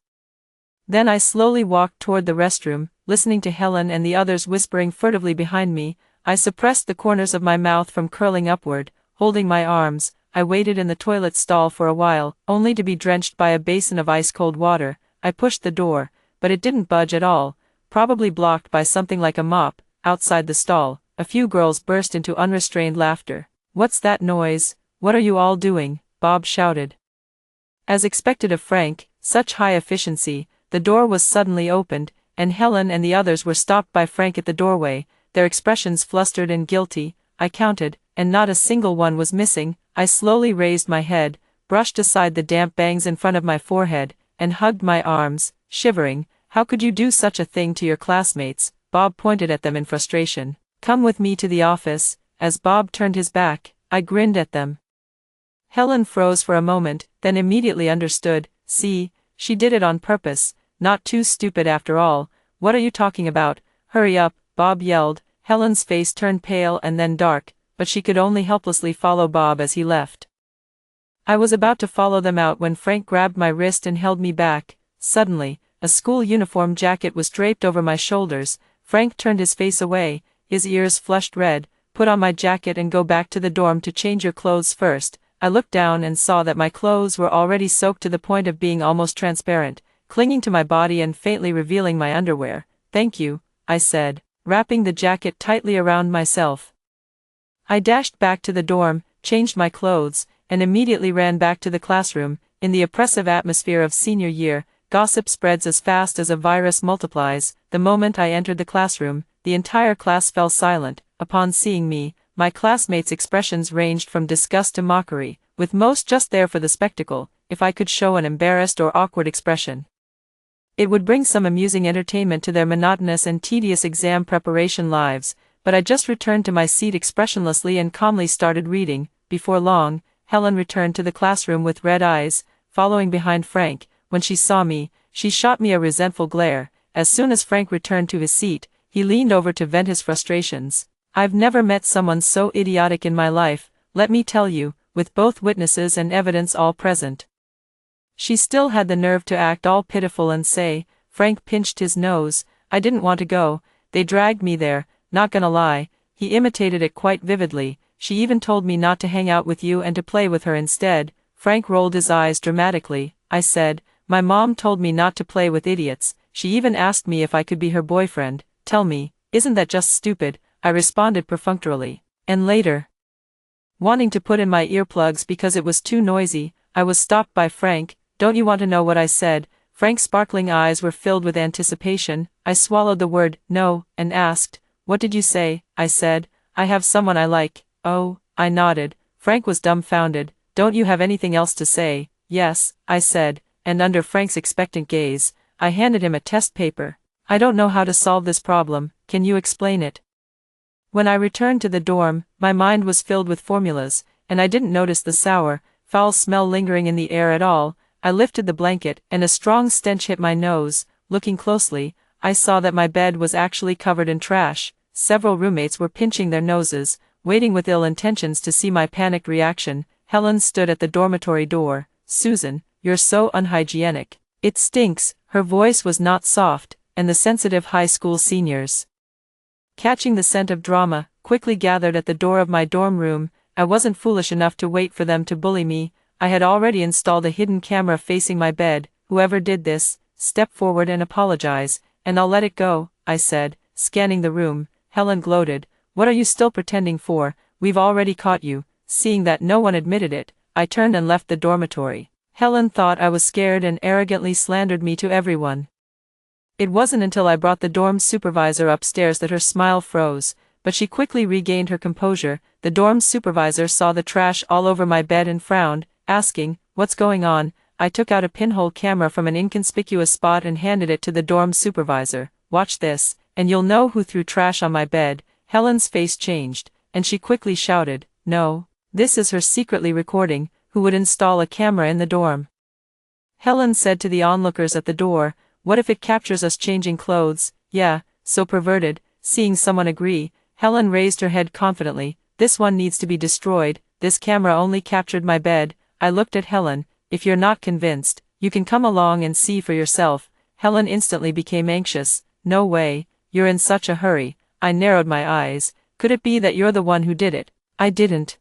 Then I slowly walked toward the restroom, listening to Helen and the others whispering furtively behind me. I suppressed the corners of my mouth from curling upward, holding my arms. I waited in the toilet stall for a while, only to be drenched by a basin of ice-cold water. I pushed the door, but it didn't budge at all, probably blocked by something like a mop. Outside the stall, a few girls burst into unrestrained laughter. "What's that noise? What are you all doing?" Bob shouted. As expected of Frank, such high efficiency, the door was suddenly opened, and Helen and the others were stopped by Frank at the doorway, their expressions flustered and guilty. I counted, and not a single one was missing. I slowly raised my head, brushed aside the damp bangs in front of my forehead, and hugged my arms, shivering. "How could you do such a thing to your classmates?" Bob pointed at them in frustration. "Come with me to the office." As Bob turned his back, I grinned at them. Helen froze for a moment, then immediately understood. "See, she did it on purpose. Not too stupid after all." "What are you talking about? Hurry up," Bob yelled. Helen's face turned pale and then dark, but she could only helplessly follow Bob as he left. I was about to follow them out when Frank grabbed my wrist and held me back. Suddenly, a school uniform jacket was draped over my shoulders. Frank turned his face away, his ears flushed red. "Put on my jacket and go back to the dorm to change your clothes first." I looked down and saw that my clothes were already soaked to the point of being almost transparent, clinging to my body and faintly revealing my underwear. "Thank you," I said, wrapping the jacket tightly around myself. I dashed back to the dorm, changed my clothes, and immediately ran back to the classroom. In the oppressive atmosphere of senior year, gossip spreads as fast as a virus multiplies. The moment I entered the classroom, the entire class fell silent. Upon seeing me, my classmates' expressions ranged from disgust to mockery, with most just there for the spectacle. If I could show an embarrassed or awkward expression, it would bring some amusing entertainment to their monotonous and tedious exam preparation lives. But I just returned to my seat expressionlessly and calmly started reading. Before long, Helen returned to the classroom with red eyes, following behind Frank. When she saw me, she shot me a resentful glare. As soon as Frank returned to his seat, he leaned over to vent his frustrations. "I've never met someone so idiotic in my life, let me tell you," with both witnesses and evidence all present. She still had the nerve to act all pitiful and say. Frank pinched his nose. "I didn't want to go. They dragged me there, not gonna lie." He imitated it quite vividly. "She even told me not to hang out with you and to play with her instead." Frank rolled his eyes dramatically. I said, "My mom told me not to play with idiots. She even asked me if I could be her boyfriend." "Tell me, isn't that just stupid?" I responded perfunctorily. And later, wanting to put in my earplugs because it was too noisy, I was stopped by Frank. "Don't you want to know what I said?" Frank's sparkling eyes were filled with anticipation. I swallowed the word "no" and asked, "What did you say?" I said, "I have someone I like." "Oh," I nodded. Frank was dumbfounded. "Don't you have anything else to say?" "Yes," I said, and under Frank's expectant gaze, I handed him a test paper. "I don't know how to solve this problem, can you explain it?" When I returned to the dorm, my mind was filled with formulas, and I didn't notice the sour, foul smell lingering in the air at all. I lifted the blanket, and a strong stench hit my nose. Looking closely, I saw that my bed was actually covered in trash. Several roommates were pinching their noses, waiting with ill intentions to see my panicked reaction. Helen stood at the dormitory door. "Susan, you're so unhygienic. It stinks." Her voice was not soft, and the sensitive high school seniors, catching the scent of drama, quickly gathered at the door of my dorm room. I wasn't foolish enough to wait for them to bully me. I had already installed a hidden camera facing my bed. "Whoever did this, step forward and apologize, and I'll let it go," I said, scanning the room. Helen gloated. "What are you still pretending for? We've already caught you." Seeing that no one admitted it, I turned and left the dormitory. Helen thought I was scared and arrogantly slandered me to everyone. It wasn't until I brought the dorm supervisor upstairs that her smile froze, but she quickly regained her composure. The dorm supervisor saw the trash all over my bed and frowned, asking, "What's going on?" I took out a pinhole camera from an inconspicuous spot and handed it to the dorm supervisor. "Watch this, and you'll know who threw trash on my bed." Helen's face changed, and she quickly shouted, "No, this is her secretly recording. Who would install a camera in the dorm?" Helen said to the onlookers at the door, "What if it captures us changing clothes?" "Yeah, so perverted." Seeing someone agree, Helen raised her head confidently. "This one needs to be destroyed. This camera only captured my bed." I looked at Helen. "If you're not convinced, you can come along and see for yourself." Helen instantly became anxious. No way, you're in such a hurry. I narrowed my eyes. Could it be that you're the one who did it? I didn't.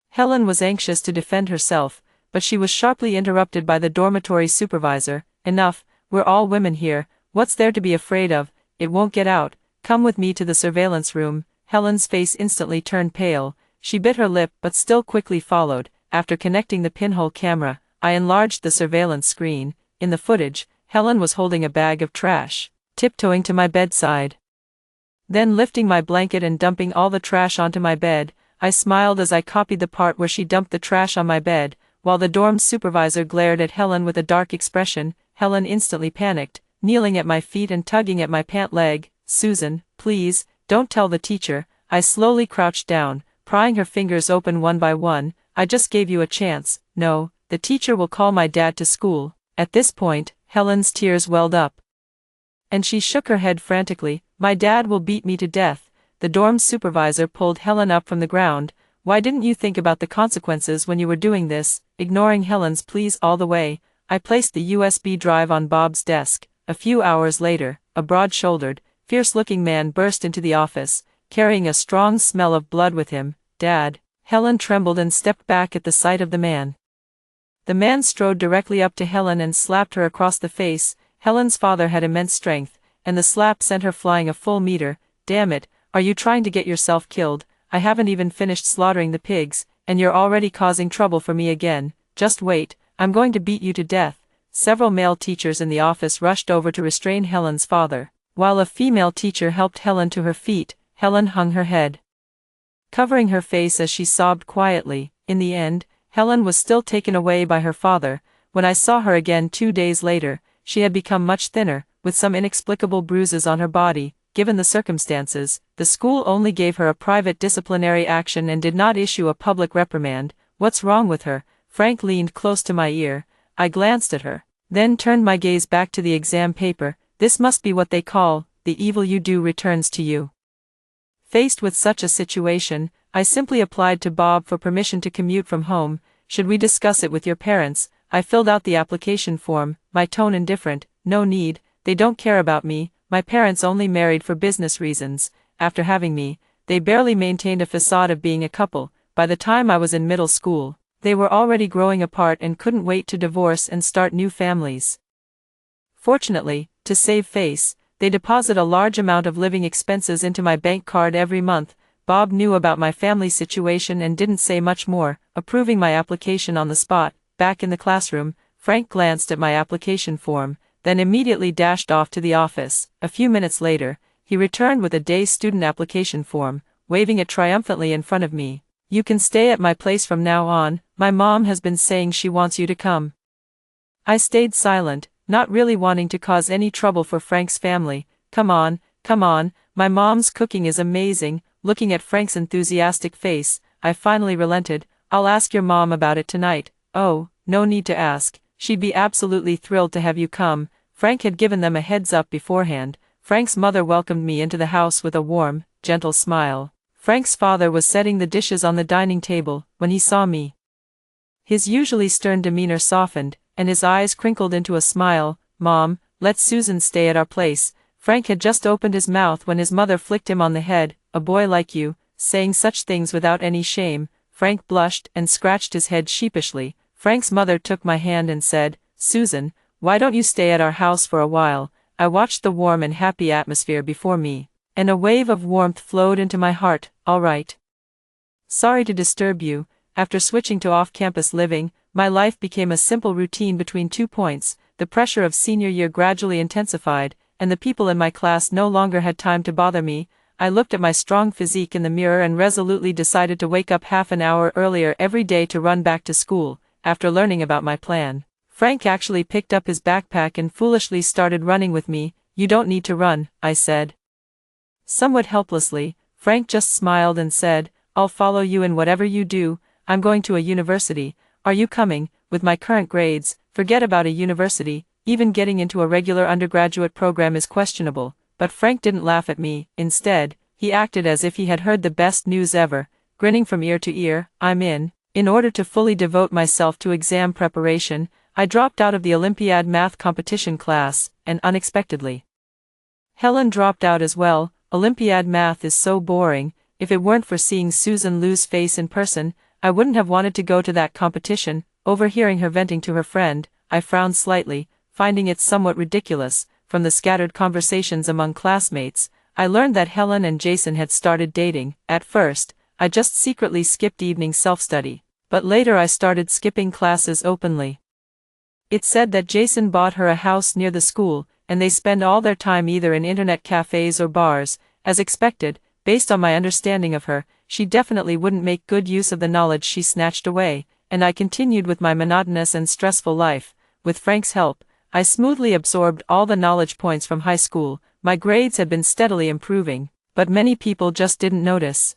Helen was anxious to defend herself, but she was sharply interrupted by the dormitory supervisor. Enough, we're all women here, what's there to be afraid of? It won't get out. Come with me to the surveillance room. Helen's face instantly turned pale. She bit her lip but still quickly followed. After connecting the pinhole camera, I enlarged the surveillance screen. In the footage, Helen was holding a bag of trash, tiptoeing to my bedside. Then lifting my blanket and dumping all the trash onto my bed. I smiled as I copied the part where she dumped the trash on my bed, while the dorm supervisor glared at Helen with a dark expression. Helen instantly panicked, kneeling at my feet and tugging at my pant leg. Susan, please, don't tell the teacher. I slowly crouched down, prying her fingers open one by one. I just gave you a chance. No, the teacher will call my dad to school. At this point, Helen's tears welled up, and she shook her head frantically. My dad will beat me to death. The dorm supervisor pulled Helen up from the ground. Why didn't you think about the consequences when you were doing this? Ignoring Helen's pleas all the way, I placed the USB drive on Bob's desk. A few hours later, a broad-shouldered, fierce-looking man burst into the office, carrying a strong smell of blood with him. Dad. Helen trembled and stepped back at the sight of the man. The man strode directly up to Helen and slapped her across the face. Helen's father had immense strength, and the slap sent her flying a full meter. Damn it, are you trying to get yourself killed? I haven't even finished slaughtering the pigs, and you're already causing trouble for me again. Just wait, I'm going to beat you to death. Several male teachers in the office rushed over to restrain Helen's father. While a female teacher helped Helen to her feet, Helen hung her head, covering her face as she sobbed quietly. In the end, Helen was still taken away by her father. When I saw her again 2 days later, she had become much thinner, with some inexplicable bruises on her body. Given the circumstances, the school only gave her a private disciplinary action and did not issue a public reprimand. What's wrong with her? Frank leaned close to my ear. I glanced at her, then turned my gaze back to the exam paper. This must be what they call, the evil you do returns to you. Faced with such a situation, I simply applied to Bob for permission to commute from home. Should we discuss it with your parents? I filled out the application form, my tone indifferent. No need, they don't care about me. My parents only married for business reasons. After having me, they barely maintained a facade of being a couple. By the time I was in middle school, they were already growing apart and couldn't wait to divorce and start new families. Fortunately, to save face, they deposit a large amount of living expenses into my bank card every month. Bob knew about my family situation and didn't say much more, approving my application on the spot. Back in the classroom, Frank glanced at my application form, then immediately dashed off to the office. A few minutes later, he returned with a day student application form, waving it triumphantly in front of me. You can stay at my place from now on. My mom has been saying she wants you to come. I stayed silent, not really wanting to cause any trouble for Frank's family. Come on, my mom's cooking is amazing. Looking at Frank's enthusiastic face, I finally relented. I'll ask your mom about it tonight. Oh, no need to ask. She'd be absolutely thrilled to have you come. Frank had given them a heads up beforehand. Frank's mother welcomed me into the house with a warm, gentle smile. Frank's father was setting the dishes on the dining table when he saw me. His usually stern demeanor softened, and his eyes crinkled into a smile. Mom, let Susan stay at our place. Frank had just opened his mouth when his mother flicked him on the head. A boy like you, saying such things without any shame. Frank blushed and scratched his head sheepishly. Frank's mother took my hand and said, Susan, why don't you stay at our house for a while? I watched the warm and happy atmosphere before me, and a wave of warmth flowed into my heart. All right. Sorry to disturb you. After switching to off-campus living, my life became a simple routine between 2 points. The pressure of senior year gradually intensified, and the people in my class no longer had time to bother me. I looked at my strong physique in the mirror and resolutely decided to wake up half an hour earlier every day to run back to school. After learning about my plan, Frank actually picked up his backpack and foolishly started running with me. You don't need to run, I said. Somewhat helplessly, Frank just smiled and said, I'll follow you in whatever you do. I'm going to a university. Are you coming? With my current grades, forget about a university. Even getting into a regular undergraduate program is questionable. But Frank didn't laugh at me. Instead, he acted as if he had heard the best news ever. Grinning from ear to ear, I'm in. In order to fully devote myself to exam preparation, I dropped out of the Olympiad math competition class, and unexpectedly. Helen dropped out as well. Olympiad math is so boring. If it weren't for seeing Susan Liu's face in person, I wouldn't have wanted to go to that competition. Overhearing her venting to her friend, I frowned slightly, finding it somewhat ridiculous. From the scattered conversations among classmates, I learned that Helen and Jason had started dating. At first, I just secretly skipped evening self-study, but later I started skipping classes openly. It said that Jason bought her a house near the school, and they spend all their time either in internet cafes or bars. As expected, based on my understanding of her, she definitely wouldn't make good use of the knowledge she snatched away, and I continued with my monotonous and stressful life. With Frank's help, I smoothly absorbed all the knowledge points from high school. My grades had been steadily improving, but many people just didn't notice.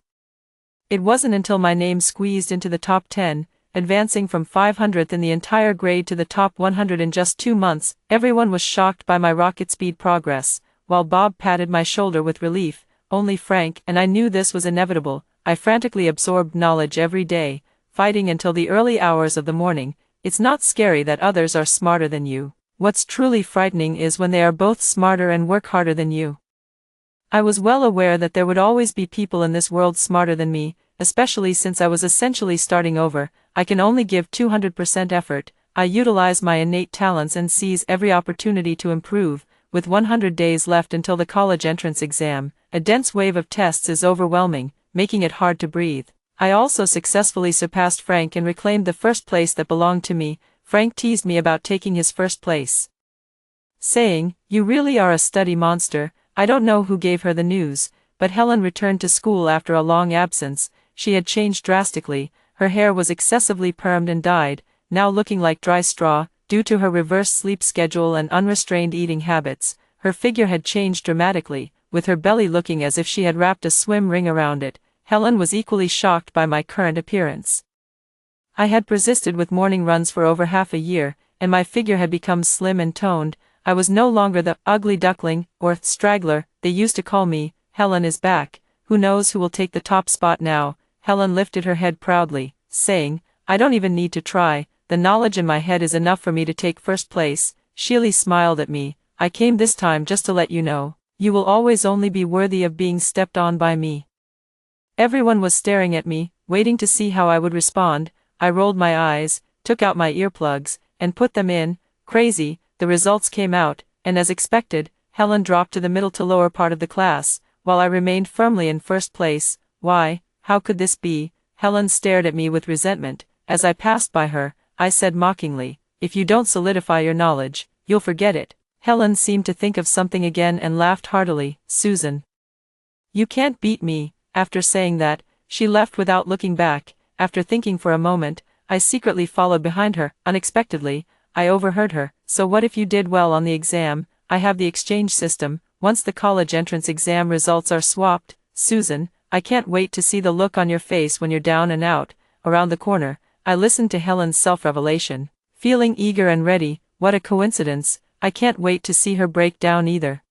It wasn't until my name squeezed into the top 10, advancing from 500th in the entire grade to the top 100 in just 2 months, everyone was shocked by my rocket-speed progress. While Bob patted my shoulder with relief, only Frank and I knew this was inevitable. I frantically absorbed knowledge every day, fighting until the early hours of the morning. It's not scary that others are smarter than you. What's truly frightening is when they are both smarter and work harder than you. I was well aware that there would always be people in this world smarter than me, especially since I was essentially starting over. I can only give 200% effort. I utilize my innate talents and seize every opportunity to improve. With 100 days left until the college entrance exam, a dense wave of tests is overwhelming, making it hard to breathe. I also successfully surpassed Frank and reclaimed the first place that belonged to me. Frank teased me about taking his first place, saying, "You really are a study monster." I don't know who gave her the news, but Helen returned to school after a long absence. She had changed drastically. Her hair was excessively permed and dyed, now looking like dry straw, due to her reverse sleep schedule and unrestrained eating habits. Her figure had changed dramatically, with her belly looking as if she had wrapped a swim ring around it. Helen was equally shocked by my current appearance. I had persisted with morning runs for over half a year, and my figure had become slim and toned. I was no longer the ugly duckling, or straggler, they used to call me. Helen is back. Who knows who will take the top spot now? Helen lifted her head proudly, saying, "I don't even need to try. The knowledge in my head is enough for me to take first place." Sheely smiled at me. "I came this time just to let you know, you will always only be worthy of being stepped on by me." Everyone was staring at me, waiting to see how I would respond. I rolled my eyes, took out my earplugs, and put them in. Crazy, the results came out, and as expected, Helen dropped to the middle to lower part of the class, while I remained firmly in first place. Why, how could this be? Helen stared at me with resentment. As I passed by her, I said mockingly, "If you don't solidify your knowledge, you'll forget it." Helen seemed to think of something again and laughed heartily. "Susan, you can't beat me." After saying that, she left without looking back. After thinking for a moment, I secretly followed behind her. Unexpectedly, I overheard her. "So what if you did well on the exam? I have the exchange system. Once the college entrance exam results are swapped, Susan, I can't wait to see the look on your face when you're down and out." Around the corner, I listened to Helen's self-revelation, feeling eager and ready. What a coincidence, I can't wait to see her break down either.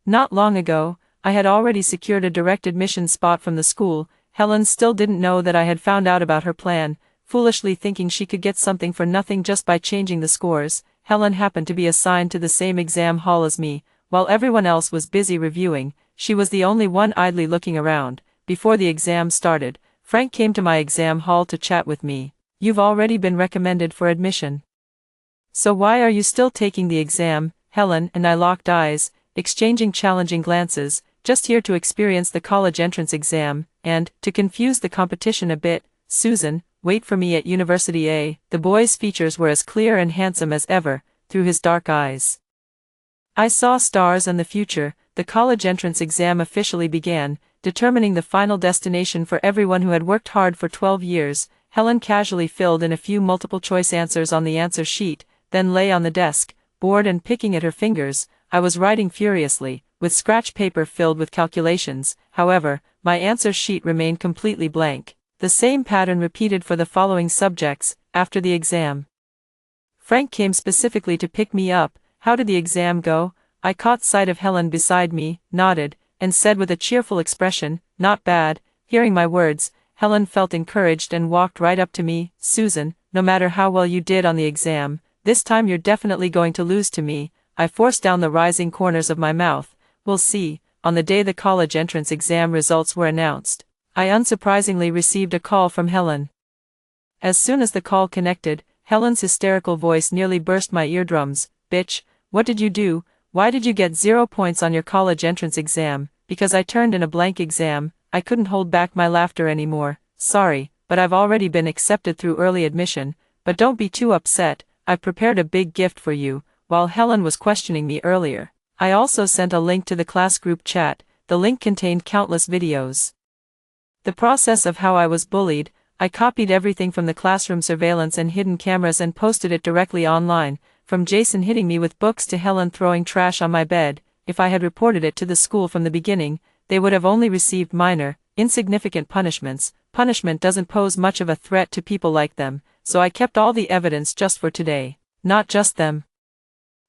Not long ago, I had already secured a direct admission spot from the school. Helen still didn't know that I had found out about her plan, foolishly thinking she could get something for nothing just by changing the scores. Helen happened to be assigned to the same exam hall as me. While everyone else was busy reviewing, she was the only one idly looking around. Before the exam started, Frank came to my exam hall to chat with me. "You've already been recommended for admission. So why are you still taking the exam?" Helen and I locked eyes, exchanging challenging glances. "Just here to experience the college entrance exam, and, to confuse the competition a bit, Susan, wait for me at University A." The boy's features were as clear and handsome as ever, through his dark eyes. I saw stars and the future. The college entrance exam officially began, determining the final destination for everyone who had worked hard for 12 years. Helen casually filled in a few multiple-choice answers on the answer sheet, then lay on the desk, bored and picking at her fingers. I was writing furiously, with scratch paper filled with calculations. However, my answer sheet remained completely blank. The same pattern repeated for the following subjects. After the exam, Frank came specifically to pick me up. "How did the exam go?" I caught sight of Helen beside me, nodded, and said with a cheerful expression, "Not bad." Hearing my words, Helen felt encouraged and walked right up to me. "Susan, no matter how well you did on the exam, This time you're definitely going to lose to me. I forced down the rising corners of my mouth. We'll see. On the day the college entrance exam results were announced, I unsurprisingly received a call from Helen. As soon as the call connected, Helen's hysterical voice nearly burst my eardrums. Bitch, what did you do? Why did you get 0 points on your college entrance exam? Because I turned in a blank exam. I couldn't hold back my laughter anymore. Sorry, but I've already been accepted through early admission. But don't be too upset, I've prepared a big gift for you. While Helen was questioning me earlier, I also sent a link to the class group chat. The link contained countless videos. The process of how I was bullied. I copied everything from the classroom surveillance and hidden cameras and posted it directly online, from Jason hitting me with books to Helen throwing trash on my bed. If I had reported it to the school from the beginning, they would have only received minor, insignificant punishments. Punishment doesn't pose much of a threat to people like them, so I kept all the evidence just for today. Not just them,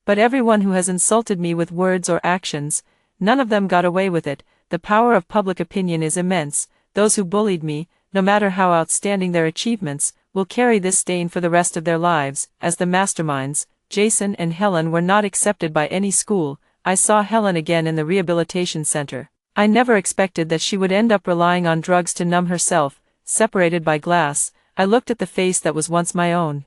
but everyone who has insulted me with words or actions. None of them got away with it. The power of public opinion is immense. Those who bullied me, no matter how outstanding their achievements, will carry this stain for the rest of their lives. As the masterminds, Jason and Helen were not accepted by any school. I saw Helen again in the rehabilitation center. I never expected that she would end up relying on drugs to numb herself. Separated by glass, I looked at the face that was once my own.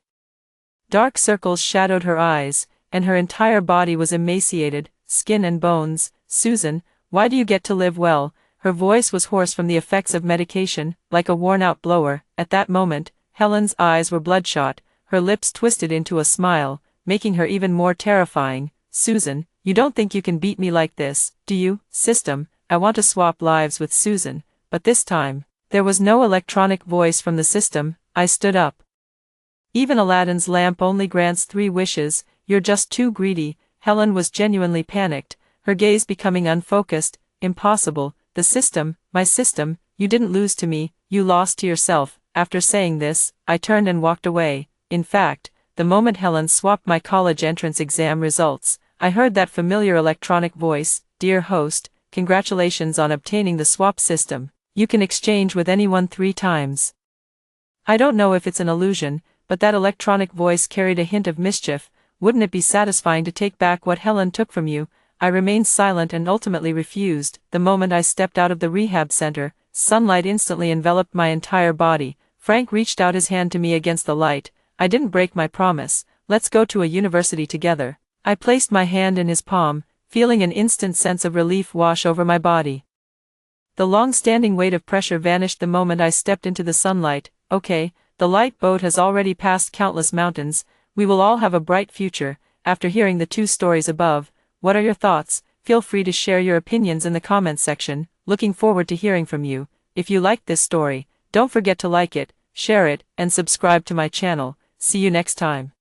Dark circles shadowed her eyes, and her entire body was emaciated, skin and bones. Susan, why do you get to live well? Her voice was hoarse from the effects of medication, like a worn-out blower. At that moment, Helen's eyes were bloodshot, her lips twisted into a smile, making her even more terrifying. Susan, you don't think you can beat me like this, do you? System, I want to swap lives with Susan, but this time, there was no electronic voice from the system. I stood up. Even Aladdin's lamp only grants 3 wishes, you're just too greedy. Helen was genuinely panicked, her gaze becoming unfocused. Impossible. The system, my system, you didn't lose to me, you lost to yourself. After saying this, I turned and walked away. In fact, the moment Helen swapped my college entrance exam results, I heard that familiar electronic voice. Dear host, congratulations on obtaining the swap system. You can exchange with anyone 3 times. I don't know if it's an illusion, but that electronic voice carried a hint of mischief. Wouldn't it be satisfying to take back what Helen took from you? I remained silent and ultimately refused. The moment I stepped out of the rehab center, sunlight instantly enveloped my entire body. Frank reached out his hand to me against the light. I didn't break my promise. Let's go to a university together. I placed my hand in his palm, feeling an instant sense of relief wash over my body. The long-standing weight of pressure vanished the moment I stepped into the sunlight. Okay, the light boat has already passed countless mountains. We will all have a bright future. After hearing the 2 stories above, what are your thoughts? Feel free to share your opinions in the comments section. Looking forward to hearing from you. If you liked this story, don't forget to like it, share it, and subscribe to my channel. See you next time.